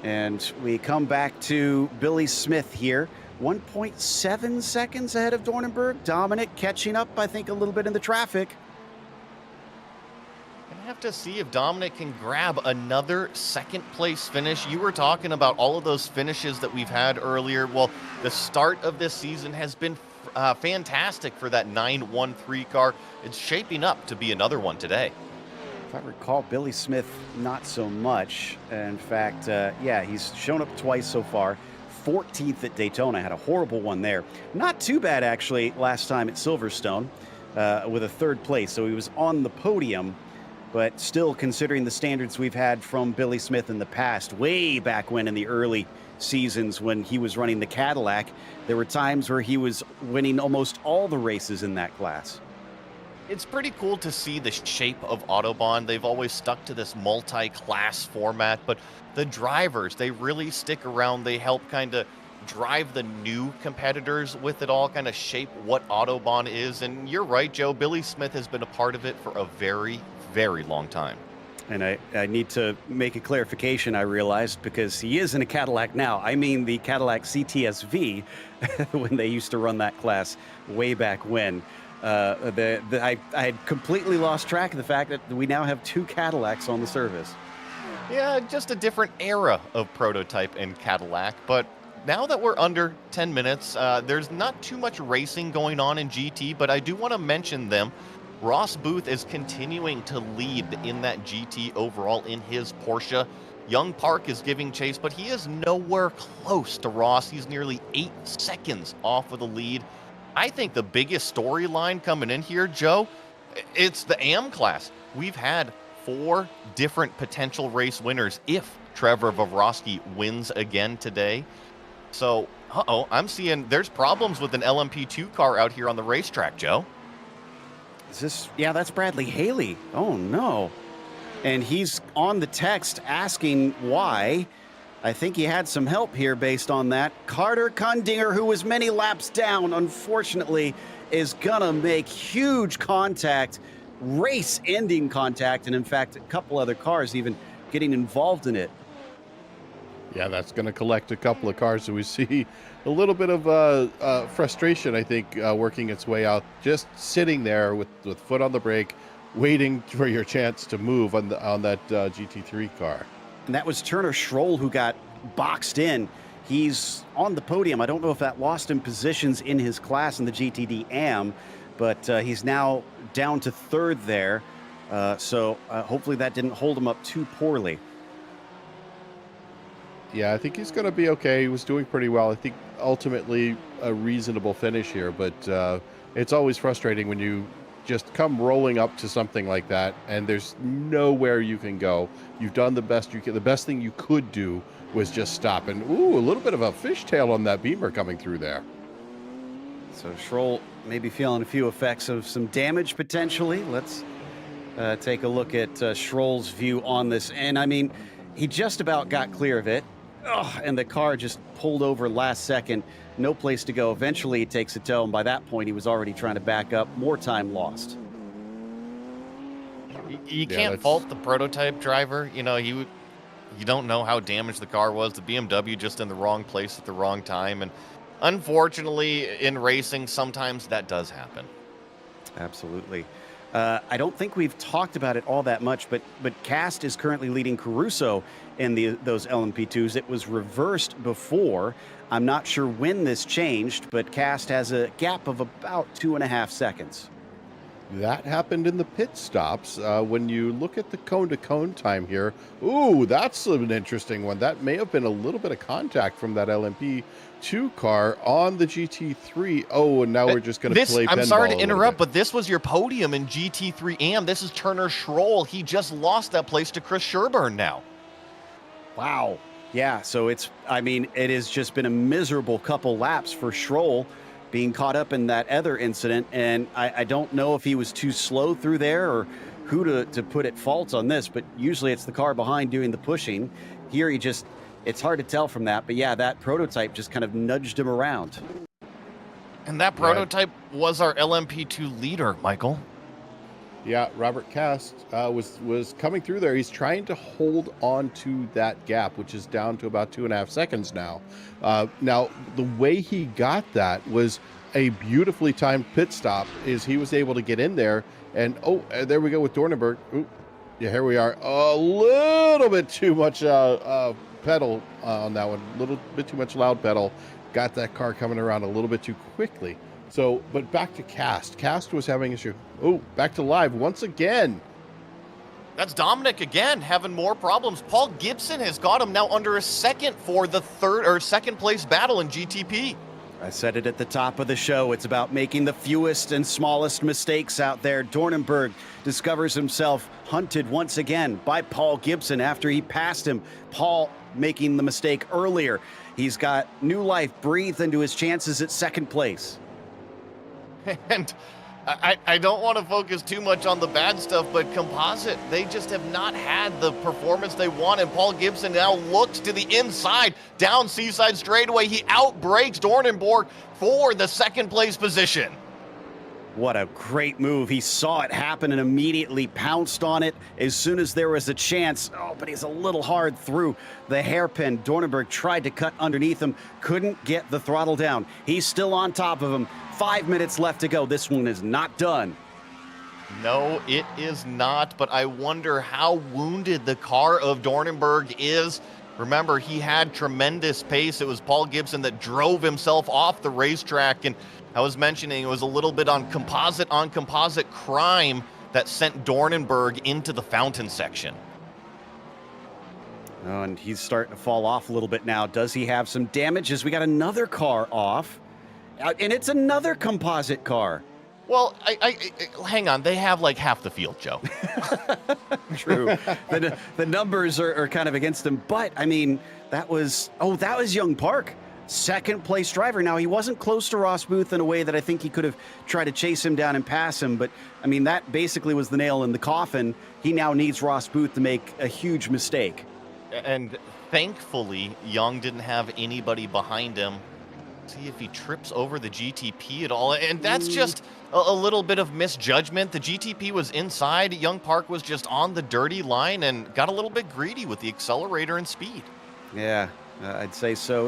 And we come back to Billy Smith here. 1.7 seconds ahead of Dornenberg. Dominic catching up, I think, a little bit in the traffic. Gonna have to see if Dominic can grab another second place finish. You were talking about all of those finishes that we've had earlier. Well, the start of this season has been fantastic for that 913 car. It's shaping up to be another one today. If I recall, Billy Smith, not so much. In fact, yeah, he's shown up twice so far. 14th at Daytona, had a horrible one there. Not too bad, actually, last time at Silverstone with a third place. So he was on the podium, but still considering the standards we've had from Billy Smith in the past, way back when in the early seasons when he was running the Cadillac, there were times where he was winning almost all the races in that class. It's pretty cool to see the shape of Autobahn. They've always stuck to this multi-class format, but the drivers, they really stick around. They help kind of drive the new competitors with it all, kind of shape what Autobahn is. And you're right, Joe, Billy Smith has been a part of it for a very, very long time. And I need to make a clarification, I realized, because he is in a Cadillac now. I mean the Cadillac CTS-V when they used to run that class way back when. I had completely lost track of the fact that we now have two Cadillacs on the service. Yeah, just a different era of prototype and Cadillac. But now that we're under 10 minutes, there's not too much racing going on in GT, but I do want to mention them. Ross Booth is continuing to lead in that GT overall in his Porsche. Young Park is giving chase, but he is nowhere close to Ross. He's nearly 8 seconds off of the lead. I think the biggest storyline coming in here, Joe, it's the AM class. We've had 4 different potential race winners if Trevor Vovrosky wins again today. So, I'm seeing there's problems with an LMP2 car out here on the racetrack, Joe. Is this, yeah, that's Bradley Haley. Oh, no. And he's on the text asking why. I think he had some help here based on that. Carter Kundinger, who was many laps down, unfortunately, is gonna make huge contact, race-ending contact, and in fact, a couple other cars even getting involved in it. Yeah, that's going to collect a couple of cars. So we see a little bit of frustration, I think, working its way out. Just sitting there with foot on the brake, waiting for your chance to move on that GT3 car. And that was Turner Schroll who got boxed in. He's on the podium. I don't know if that lost him positions in his class in the GTD AM, but he's now down to third there. So hopefully that didn't hold him up too poorly. Yeah, I think he's going to be okay. He was doing pretty well. I think ultimately a reasonable finish here, but it's always frustrating when you just come rolling up to something like that and there's nowhere you can go. You've done the best you can. The best thing you could do was just stop. And ooh, a little bit of a fishtail on that Beamer coming through there. So Schroll maybe feeling a few effects of some damage potentially. Let's take a look at Schroll's view on this. And I mean, he just about got clear of it. And the car just pulled over last second. No place to go. Eventually, he takes a tow, and by that point, he was already trying to back up. More time lost. You can't fault the prototype driver. You know, you don't know how damaged the car was. The BMW just in the wrong place at the wrong time. And unfortunately, in racing, sometimes that does happen. Absolutely. I don't think we've talked about it all that much, but Cast is currently leading Caruso in those LMP2s. It was reversed before. I'm not sure when this changed, but Cast has a gap of about 2.5 seconds. That happened in the pit stops. When you look at the cone-to-cone time here, ooh, that's an interesting one. That may have been a little bit of contact from that LMP2 car on the GT3. Oh, and now we're just going to play pinball. I'm sorry to interrupt, but this was your podium in GT3 AM. This is Turner Schroll. He just lost that place to Chris Sherburne now. Wow. Yeah, so it has just been a miserable couple laps for Schroll. being caught up in that other incident. And I don't know if he was too slow through there or who to put at fault on this, but usually it's the car behind doing the pushing. Here it's hard to tell from that, but yeah, that prototype just kind of nudged him around. And that prototype was our LMP2 leader, Michael. Yeah, Robert Cast was coming through there. He's trying to hold on to that gap, which is down to about 2.5 seconds now. Now, the way he got that was a beautifully timed pit stop. Is he was able to get in there, and there we go with Dornenberg. Ooh, yeah, here we are. A little bit too much pedal on that one. A little bit too much loud pedal. Got that car coming around a little bit too quickly. So, but back to Cast. Cast was having issue. Oh, back to live once again. That's Dominic again, having more problems. Paul Gibson has got him now under a second for the second place battle in GTP. I said it at the top of the show. It's about making the fewest and smallest mistakes out there. Dornenberg discovers himself hunted once again by Paul Gibson after he passed him. Paul making the mistake earlier. He's got new life breathed into his chances at second place. And I don't want to focus too much on the bad stuff, but Composite, they just have not had the performance they want. And Paul Gibson now looks to the inside, down Seaside straightaway. He outbrakes Dornenberg for the second place position. What a great move. He saw it happen and immediately pounced on it as soon as there was a chance. Oh, but he's a little hard through the hairpin. Dornenberg tried to cut underneath him, couldn't get the throttle down. He's still on top of him. 5 minutes left to go. This one is not done. No, it is not, but I wonder how wounded the car of Dornenberg is. Remember, he had tremendous pace. It was Paul Gibson that drove himself off the racetrack, and I was mentioning it was a little bit on composite crime that sent Dornenberg into the fountain section. Oh, and he's starting to fall off a little bit now. Does he have some damage as we got another car off? And it's another composite car. Well, I hang on. They have like half the field, Joe. True. The numbers are kind of against him. But, I mean, that was Young Park. Second place driver. Now, he wasn't close to Ross Booth in a way that I think he could have tried to chase him down and pass him. But, I mean, that basically was the nail in the coffin. He now needs Ross Booth to make a huge mistake. And thankfully, Young didn't have anybody behind him. See if he trips over the GTP at all. And that's just a little bit of misjudgment. The GTP was inside. Young Park was just on the dirty line and got a little bit greedy with the accelerator and speed. Yeah, I'd say so.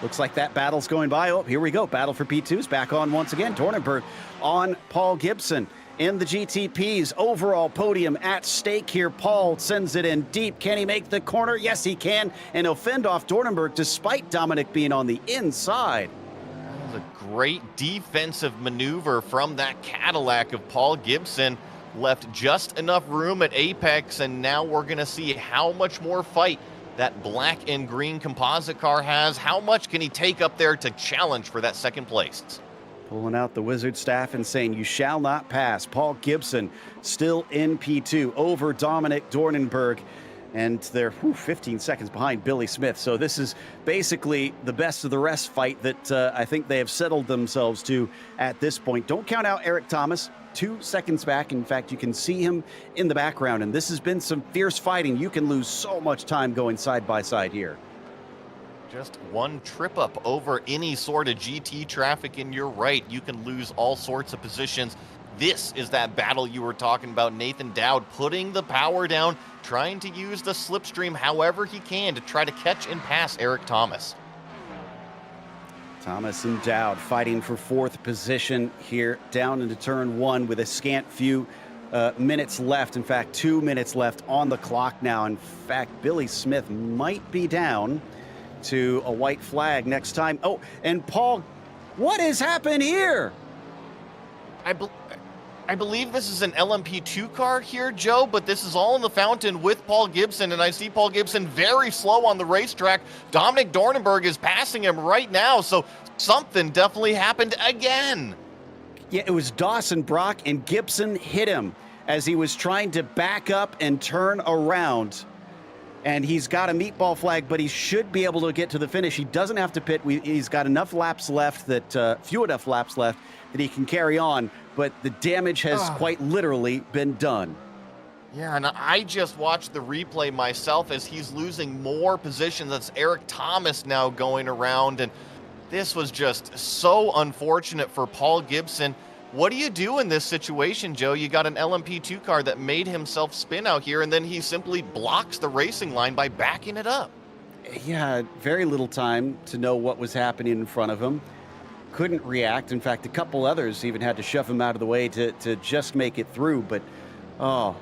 Looks like that battle's going by. Oh, here we go. Battle for P2's back on once again. Dornenberg on Paul Gibson in the GTP's overall podium at stake here. Paul sends it in deep. Can he make the corner? Yes, he can. And he'll fend off Dornenberg despite Dominic being on the inside. That was a great defensive maneuver from that Cadillac of Paul Gibson. Left just enough room at apex, and now we're going to see how much more fight that black and green composite car has. How much can he take up there to challenge for that second place? Pulling out the Wizard staff and saying, you shall not pass. Paul Gibson still in P2 over Dominic Dornenberg. And they're 15 seconds behind Billy Smith. So this is basically the best of the rest fight that I think they have settled themselves to at this point. Don't count out Eric Thomas. 2 seconds back. In fact, you can see him in the background. And this has been some fierce fighting. You can lose so much time going side by side here. Just one trip up over any sort of GT traffic, and you're right, you can lose all sorts of positions. This is that battle you were talking about. Nathan Dowd putting the power down, trying to use the slipstream however he can to try to catch and pass Eric Thomas. Thomas and Dowd fighting for fourth position here down into turn one with a scant few minutes left. In fact, 2 minutes left on the clock now. In fact, Billy Smith might be down to a white flag next time. Oh, and Paul, what has happened here? I believe this is an LMP2 car here, Joe, but this is all in the fountain with Paul Gibson, and I see Paul Gibson very slow on the racetrack. Dominic Dornenberg is passing him right now, so something definitely happened again. Yeah, it was Dawson Brock, and Gibson hit him as he was trying to back up and turn around. and he's got a meatball flag, but he should be able to get to the finish. He doesn't have to pit. He's got enough laps left few enough laps left that he can carry on, but the damage has quite literally been done. Yeah, and I just watched the replay myself as he's losing more positions. That's Eric Thomas now going around, and this was just so unfortunate for Paul Gibson. What do you do in this situation, Joe? You got an LMP2 car that made himself spin out here, and then he simply blocks the racing line by backing it up. Yeah, very little time to know what was happening in front of him. Couldn't react. In fact, a couple others even had to shove him out of the way to just make it through. But,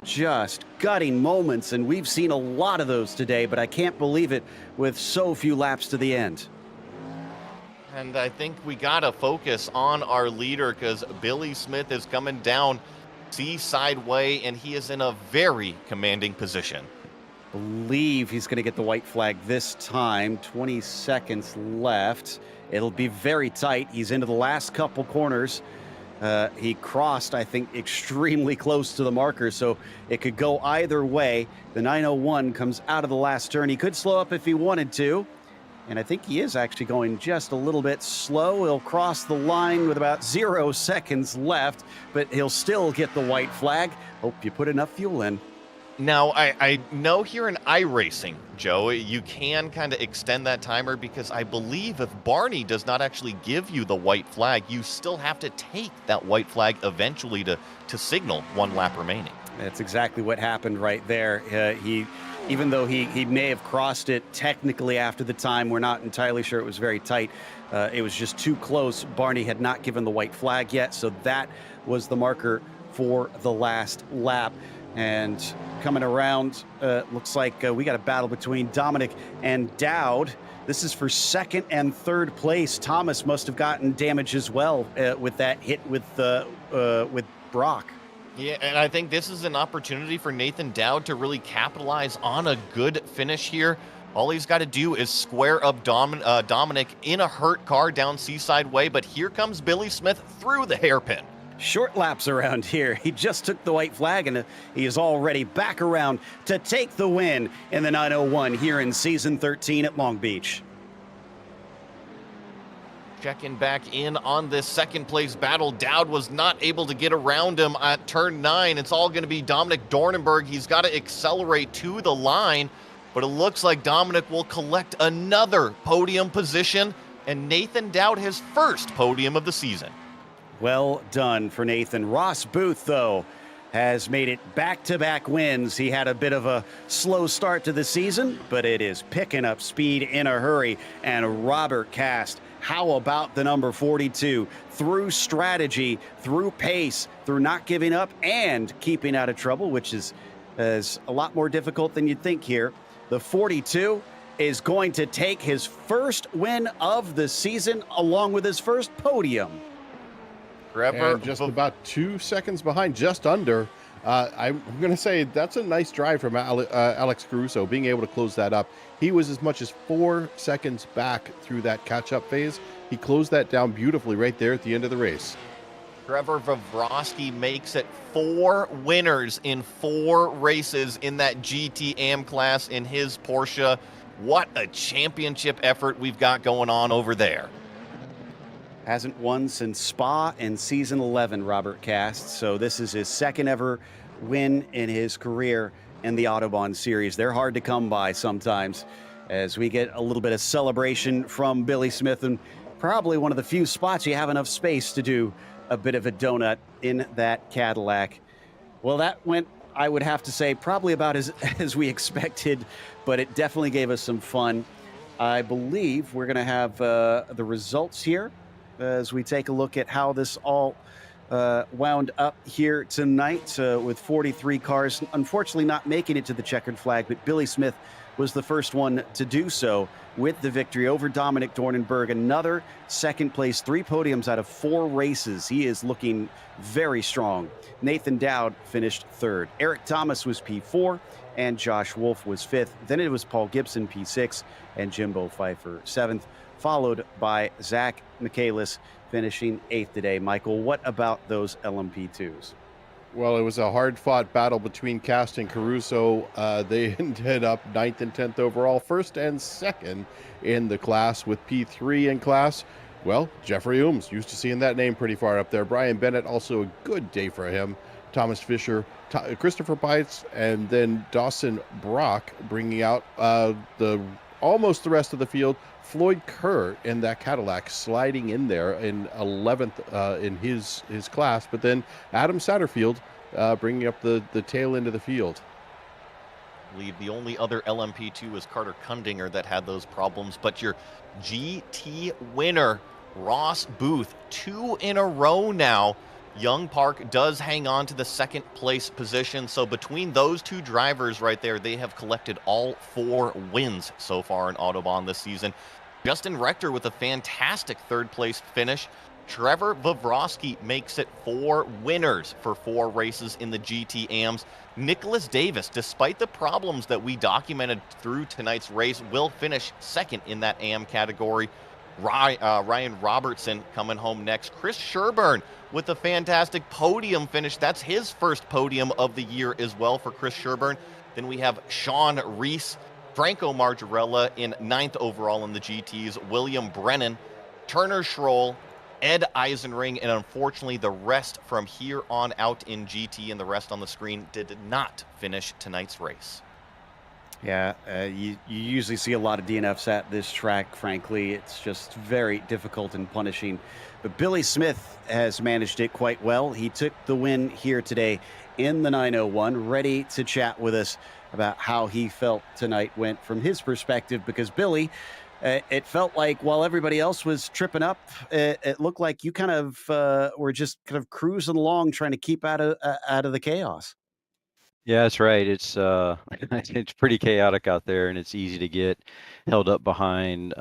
just gutting moments, and we've seen a lot of those today, but I can't believe it with so few laps to the end. And I think we got to focus on our leader because Billy Smith is coming down Seaside Way, and he is in a very commanding position. Believe he's going to get the white flag this time. 20 seconds left. It'll be very tight. He's into the last couple corners. He crossed, I think, extremely close to the marker, so it could go either way. The 901 comes out of the last turn. He could slow up if he wanted to. And I think he is actually going just a little bit slow. He'll cross the line with about 0 seconds left, but he'll still get the white flag. Hope you put enough fuel in. Now, I know here in iRacing, Joe, you can kind of extend that timer because I believe if Barney does not actually give you the white flag, you still have to take that white flag eventually to signal 1 lap remaining. That's exactly what happened right there. Even though he may have crossed it technically after the time, we're not entirely sure. It was very tight. It was just too close. Barney had not given the white flag yet, so that was the marker for the last lap. And coming around, looks like we got a battle between Dominic and Dowd. This is for second and third place. Thomas must have gotten damage as well with that hit with Brock. Yeah, and I think this is an opportunity for Nathan Dowd to really capitalize on a good finish here. All he's got to do is square up Dominic in a hurt car down Seaside Way, but here comes Billy Smith through the hairpin. Short laps around here. He just took the white flag, and he is already back around to take the win in the 901 here in Season 13 at Long Beach. Checking back in on this second place battle. Dowd was not able to get around him at turn 9. It's all going to be Dominic Dornenberg. He's got to accelerate to the line, but it looks like Dominic will collect another podium position, and Nathan Dowd his first podium of the season. Well done for Nathan. Ross Booth, though, has made it back-to-back wins. He had a bit of a slow start to the season, but it is picking up speed in a hurry. And Robert Cast, how about the number 42? Through strategy, through pace, through not giving up and keeping out of trouble, which is a lot more difficult than you'd think here. The 42 is going to take his first win of the season along with his first podium. And just about 2 seconds behind, just under. I'm going to say that's a nice drive from Alex Caruso, being able to close that up. He was as much as 4 seconds back through that catch-up phase. He closed that down beautifully right there at the end of the race. Trevor Vavrosky makes it 4 winners in 4 races in that GT Am class in his Porsche. What a championship effort we've got going on over there. Hasn't won since Spa in season 11, Robert Cast. So this is his second ever win in his career in the Autobahn series. They're hard to come by sometimes, as we get a little bit of celebration from Billy Smith, and probably one of the few spots you have enough space to do a bit of a donut in that Cadillac. Well, that went, I would have to say, probably about as we expected, but it definitely gave us some fun. I believe we're going to have the results here as we take a look at how this all wound up here tonight with 43 cars. Unfortunately not making it to the checkered flag, but Billy Smith was the first one to do so with the victory over Dominic Dornenberg. Another second place, 3 podiums out of 4 races. He is looking very strong. Nathan Dowd finished 3rd. Eric Thomas was P4 and Josh Wolf was 5th. Then it was Paul Gibson P6 and Jimbo Pfeiffer 7th, followed by Zach Michaelis finishing 8th today. Michael, what about those LMP2s? Well, it was a hard-fought battle between Cast and Caruso. They ended up ninth and 10th overall, first and second in the class with P3 in class. Well, Jeffrey Ooms, used to seeing that name pretty far up there. Brian Bennett, also a good day for him. Thomas Fisher, Christopher Bites, and then Dawson Brock bringing out the almost the rest of the field. Floyd Kerr in that Cadillac sliding in there in 11th in his class, but then Adam Satterfield bringing up the tail end of the field. I believe the only other LMP2 was Carter Kundinger that had those problems, but your GT winner, Ross Booth, 2 in a row now. Young Park does hang on to the second place position. So between those two drivers right there, they have collected all 4 wins so far in Autobahn this season. Justin Rector with a fantastic third place finish. Trevor Vavrovsky makes it 4 winners for 4 races in the GT AMs. Nicholas Davis, despite the problems that we documented through tonight's race, will finish second in that AM category. Ryan Robertson coming home next. Chris Sherburne with a fantastic podium finish. That's his first podium of the year as well for Chris Sherburne. Then we have Sean Reese, Franco Margarella in 9th overall in the GTs, William Brennan, Turner Schroll, Ed Eisenring, and unfortunately the rest from here on out in GT and the rest on the screen did not finish tonight's race. Yeah, you usually see a lot of DNFs at this track, frankly. It's just very difficult and punishing. But Billy Smith has managed it quite well. He took the win here today in the 901, ready to chat with us about how he felt tonight went from his perspective, because Billy, it felt like while everybody else was tripping up, it looked like you kind of were just kind of cruising along, trying to keep out of the chaos. Yeah, that's right. It's it's pretty chaotic out there, and it's easy to get held up behind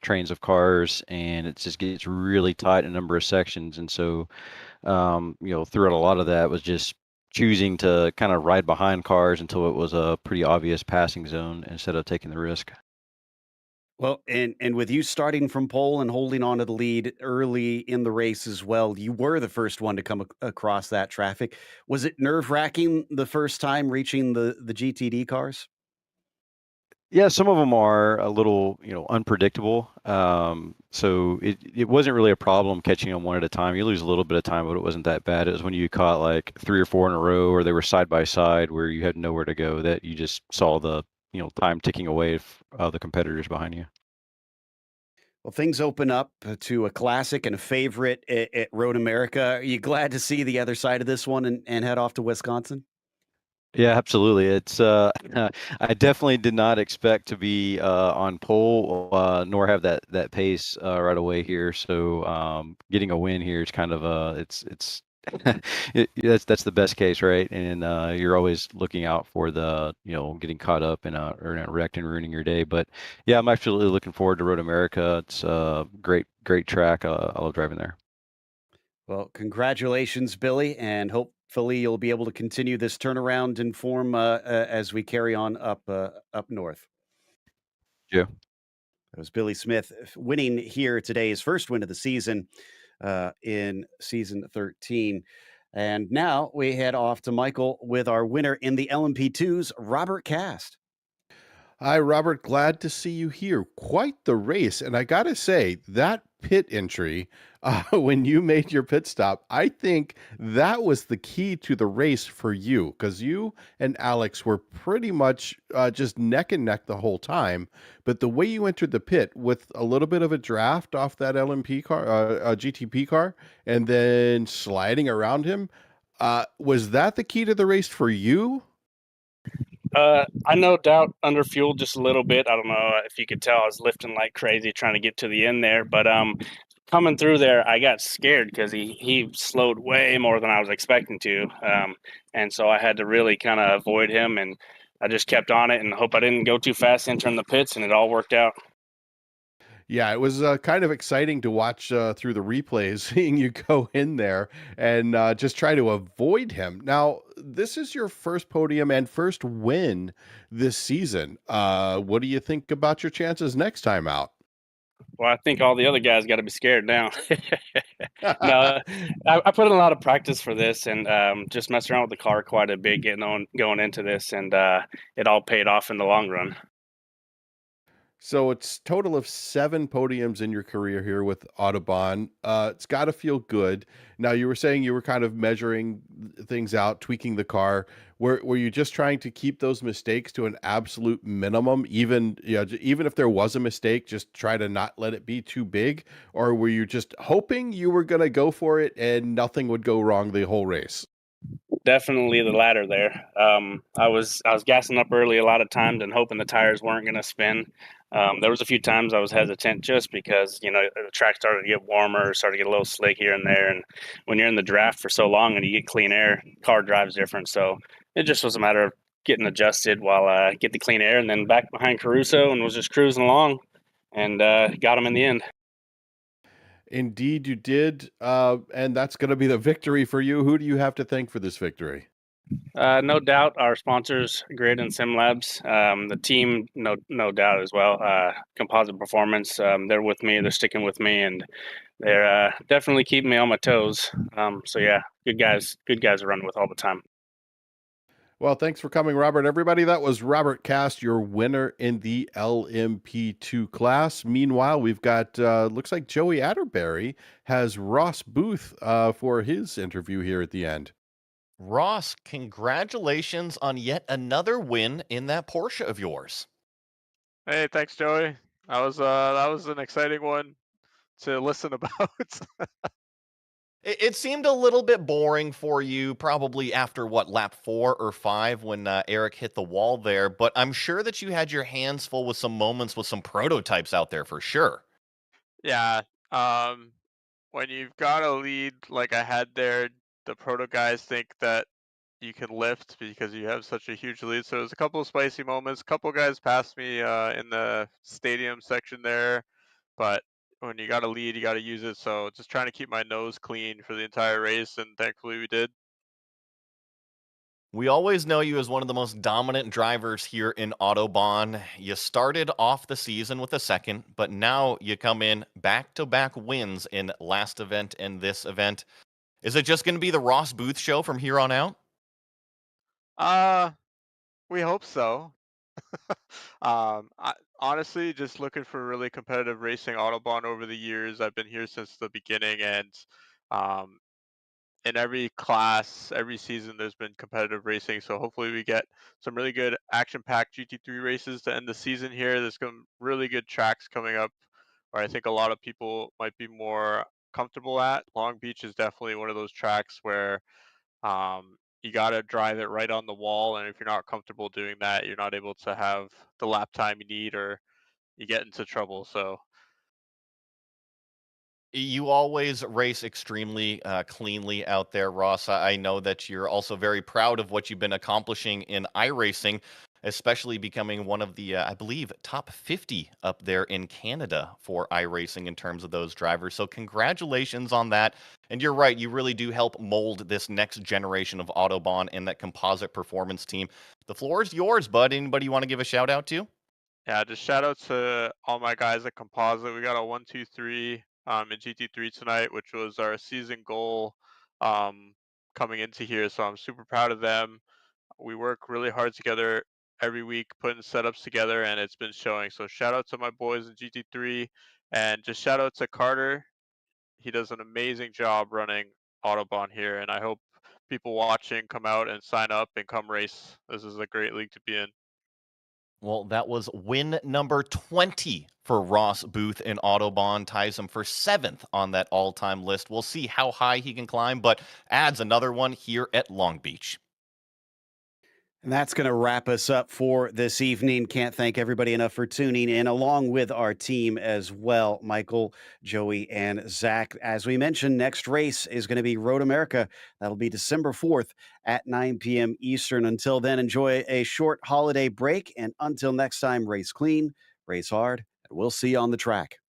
trains of cars, and it just gets really tight in a number of sections. And so throughout a lot of that was just choosing to kind of ride behind cars until it was a pretty obvious passing zone instead of taking the risk. Well, and with you starting from pole and holding on to the lead early in the race as well, you were the first one to come across that traffic. Was it nerve-wracking the first time reaching the GTD cars? Yeah, some of them are a little, unpredictable. So it wasn't really a problem catching them one at a time. You lose a little bit of time, but it wasn't that bad. It was when you caught like 3 or 4 in a row, or they were side by side where you had nowhere to go, that you just saw the, time ticking away of the competitors behind you. Well, things open up to a classic and a favorite at Road America. Are you glad to see the other side of this one and head off to Wisconsin? Yeah, absolutely. It's I definitely did not expect to be on pole, nor have that pace right away here. So getting a win here is kind of it's that's the best case, right? And you're always looking out for the getting caught up in a wrecked and ruining your day. But yeah, I'm absolutely looking forward to Road America. It's a great track. I love driving there. Well, congratulations, Billy, and hopefully you'll be able to continue this turnaround in form as we carry on up north. Yeah. It was Billy Smith winning here today, his first win of the season in season 13. And now we head off to Michael with our winner in the LMP2s, Robert Cast. Hi, Robert. Glad to see you here. Quite the race. And I got to say, that pit entry, when you made your pit stop, I think that was the key to the race for you, because you and Alex were pretty much just neck and neck the whole time. But the way you entered the pit with a little bit of a draft off that LMP car, GTP car, and then sliding around him, was that the key to the race for you? I no doubt underfueled just a little bit. I don't know if you could tell I was lifting like crazy trying to get to the end there, but coming through there, I got scared because he slowed way more than I was expecting to, and so I had to really kind of avoid him, and I just kept on it and hope I didn't go too fast entering the pits, and it all worked out. Yeah, it was kind of exciting to watch through the replays, seeing you go in there and just try to avoid him. Now, this is your first podium and first win this season. What do you think about your chances next time out? Well, I think all the other guys got to be scared now. No, I put in a lot of practice for this, and just messed around with the car quite a bit going into this, and it all paid off in the long run. So it's total of 7 podiums in your career here with Autobahn. It's got to feel good. Now, you were saying you were kind of measuring things out, tweaking the car. Were you just trying to keep those mistakes to an absolute minimum, even even if there was a mistake, just try to not let it be too big, or were you just hoping you were going to go for it and nothing would go wrong the whole race? Definitely the latter there. I was gassing up early a lot of times and hoping the tires weren't going to spin. There was a few times I was hesitant just because the track started to get warmer, started to get a little slick here and there. And when you're in the draft for so long and you get clean air, car drives different. So it just was a matter of getting adjusted while get the clean air, and then back behind Caruso and was just cruising along and got him in the end. Indeed, you did. And that's going to be the victory for you. Who do you have to thank for this victory? No doubt, our sponsors, Grid and SimLabs, the team, no doubt as well. Composite Performance, they're with me, they're sticking with me, and they're definitely keeping me on my toes. So yeah, good guys to run with all the time. Well, thanks for coming, Robert. Everybody, that was Robert Cast, your winner in the LMP2 class. Meanwhile, we've got, looks like Joey Atterbury has Ross Booth for his interview here at the end. Ross, congratulations on yet another win in that Porsche of yours. Hey, thanks, Joey. That was an exciting one to listen about. It seemed a little bit boring for you, probably after lap 4 or 5 when Eric hit the wall there, but I'm sure that you had your hands full with some moments with some prototypes out there for sure. Yeah. Um, when you've got a lead like I had there, the proto guys think that you can lift because you have such a huge lead. So there's a couple of spicy moments. A couple guys passed me in the stadium section there, but when you got a lead, you got to use it. So just trying to keep my nose clean for the entire race, and thankfully we did. We always know you as one of the most dominant drivers here in Autobahn. You started off the season with a second, but now you come in back-to-back wins in last event and this event. Is it just going to be the Ross Booth show from here on out? Uh, we hope so. Honestly, just looking for really competitive racing Autobahn over the years. I've been here since the beginning, and um, in every class, every season, there's been competitive racing. So hopefully, we get some really good action-packed GT3 races to end the season here. There's some really good tracks coming up, where I think a lot of people might be more comfortable at. Long Beach is definitely one of those tracks where you got to drive it right on the wall, and if you're not comfortable doing that, you're not able to have the lap time you need, or you get into trouble. So You always race extremely cleanly out there, Ross. I know that you're also very proud of what you've been accomplishing in iRacing, especially becoming one of the, I believe, top 50 up there in Canada for iRacing in terms of those drivers. So congratulations on that. And you're right, you really do help mold this next generation of Autobahn and that composite performance team. The floor is yours, bud. Anybody you want to give a shout out to? yeah, just shout out to all my guys at Composite. We got a 1-2-3 in GT3 tonight, which was our season goal um, coming into here. So I'm super proud of them. We work really hard together every week, putting setups together, and it's been showing. So shout out to my boys in GT3, and just shout out to Carter. He does an amazing job running Autobahn here, and I hope people watching come out and sign up and come race. This is a great league to be in. Well, that was win number 20 for Ross Booth in Autobahn, ties him for 7th on that all-time list. We'll see how high he can climb, but adds another one here at Long Beach. And that's going to wrap us up for this evening. Can't thank everybody enough for tuning in, along with our team as well, Michael, Joey, and Zach. As we mentioned, next race is going to be Road America. That'll be December 4th at 9 p.m. Eastern. Until then, enjoy a short holiday break. And until next time, race clean, race hard, and we'll see you on the track.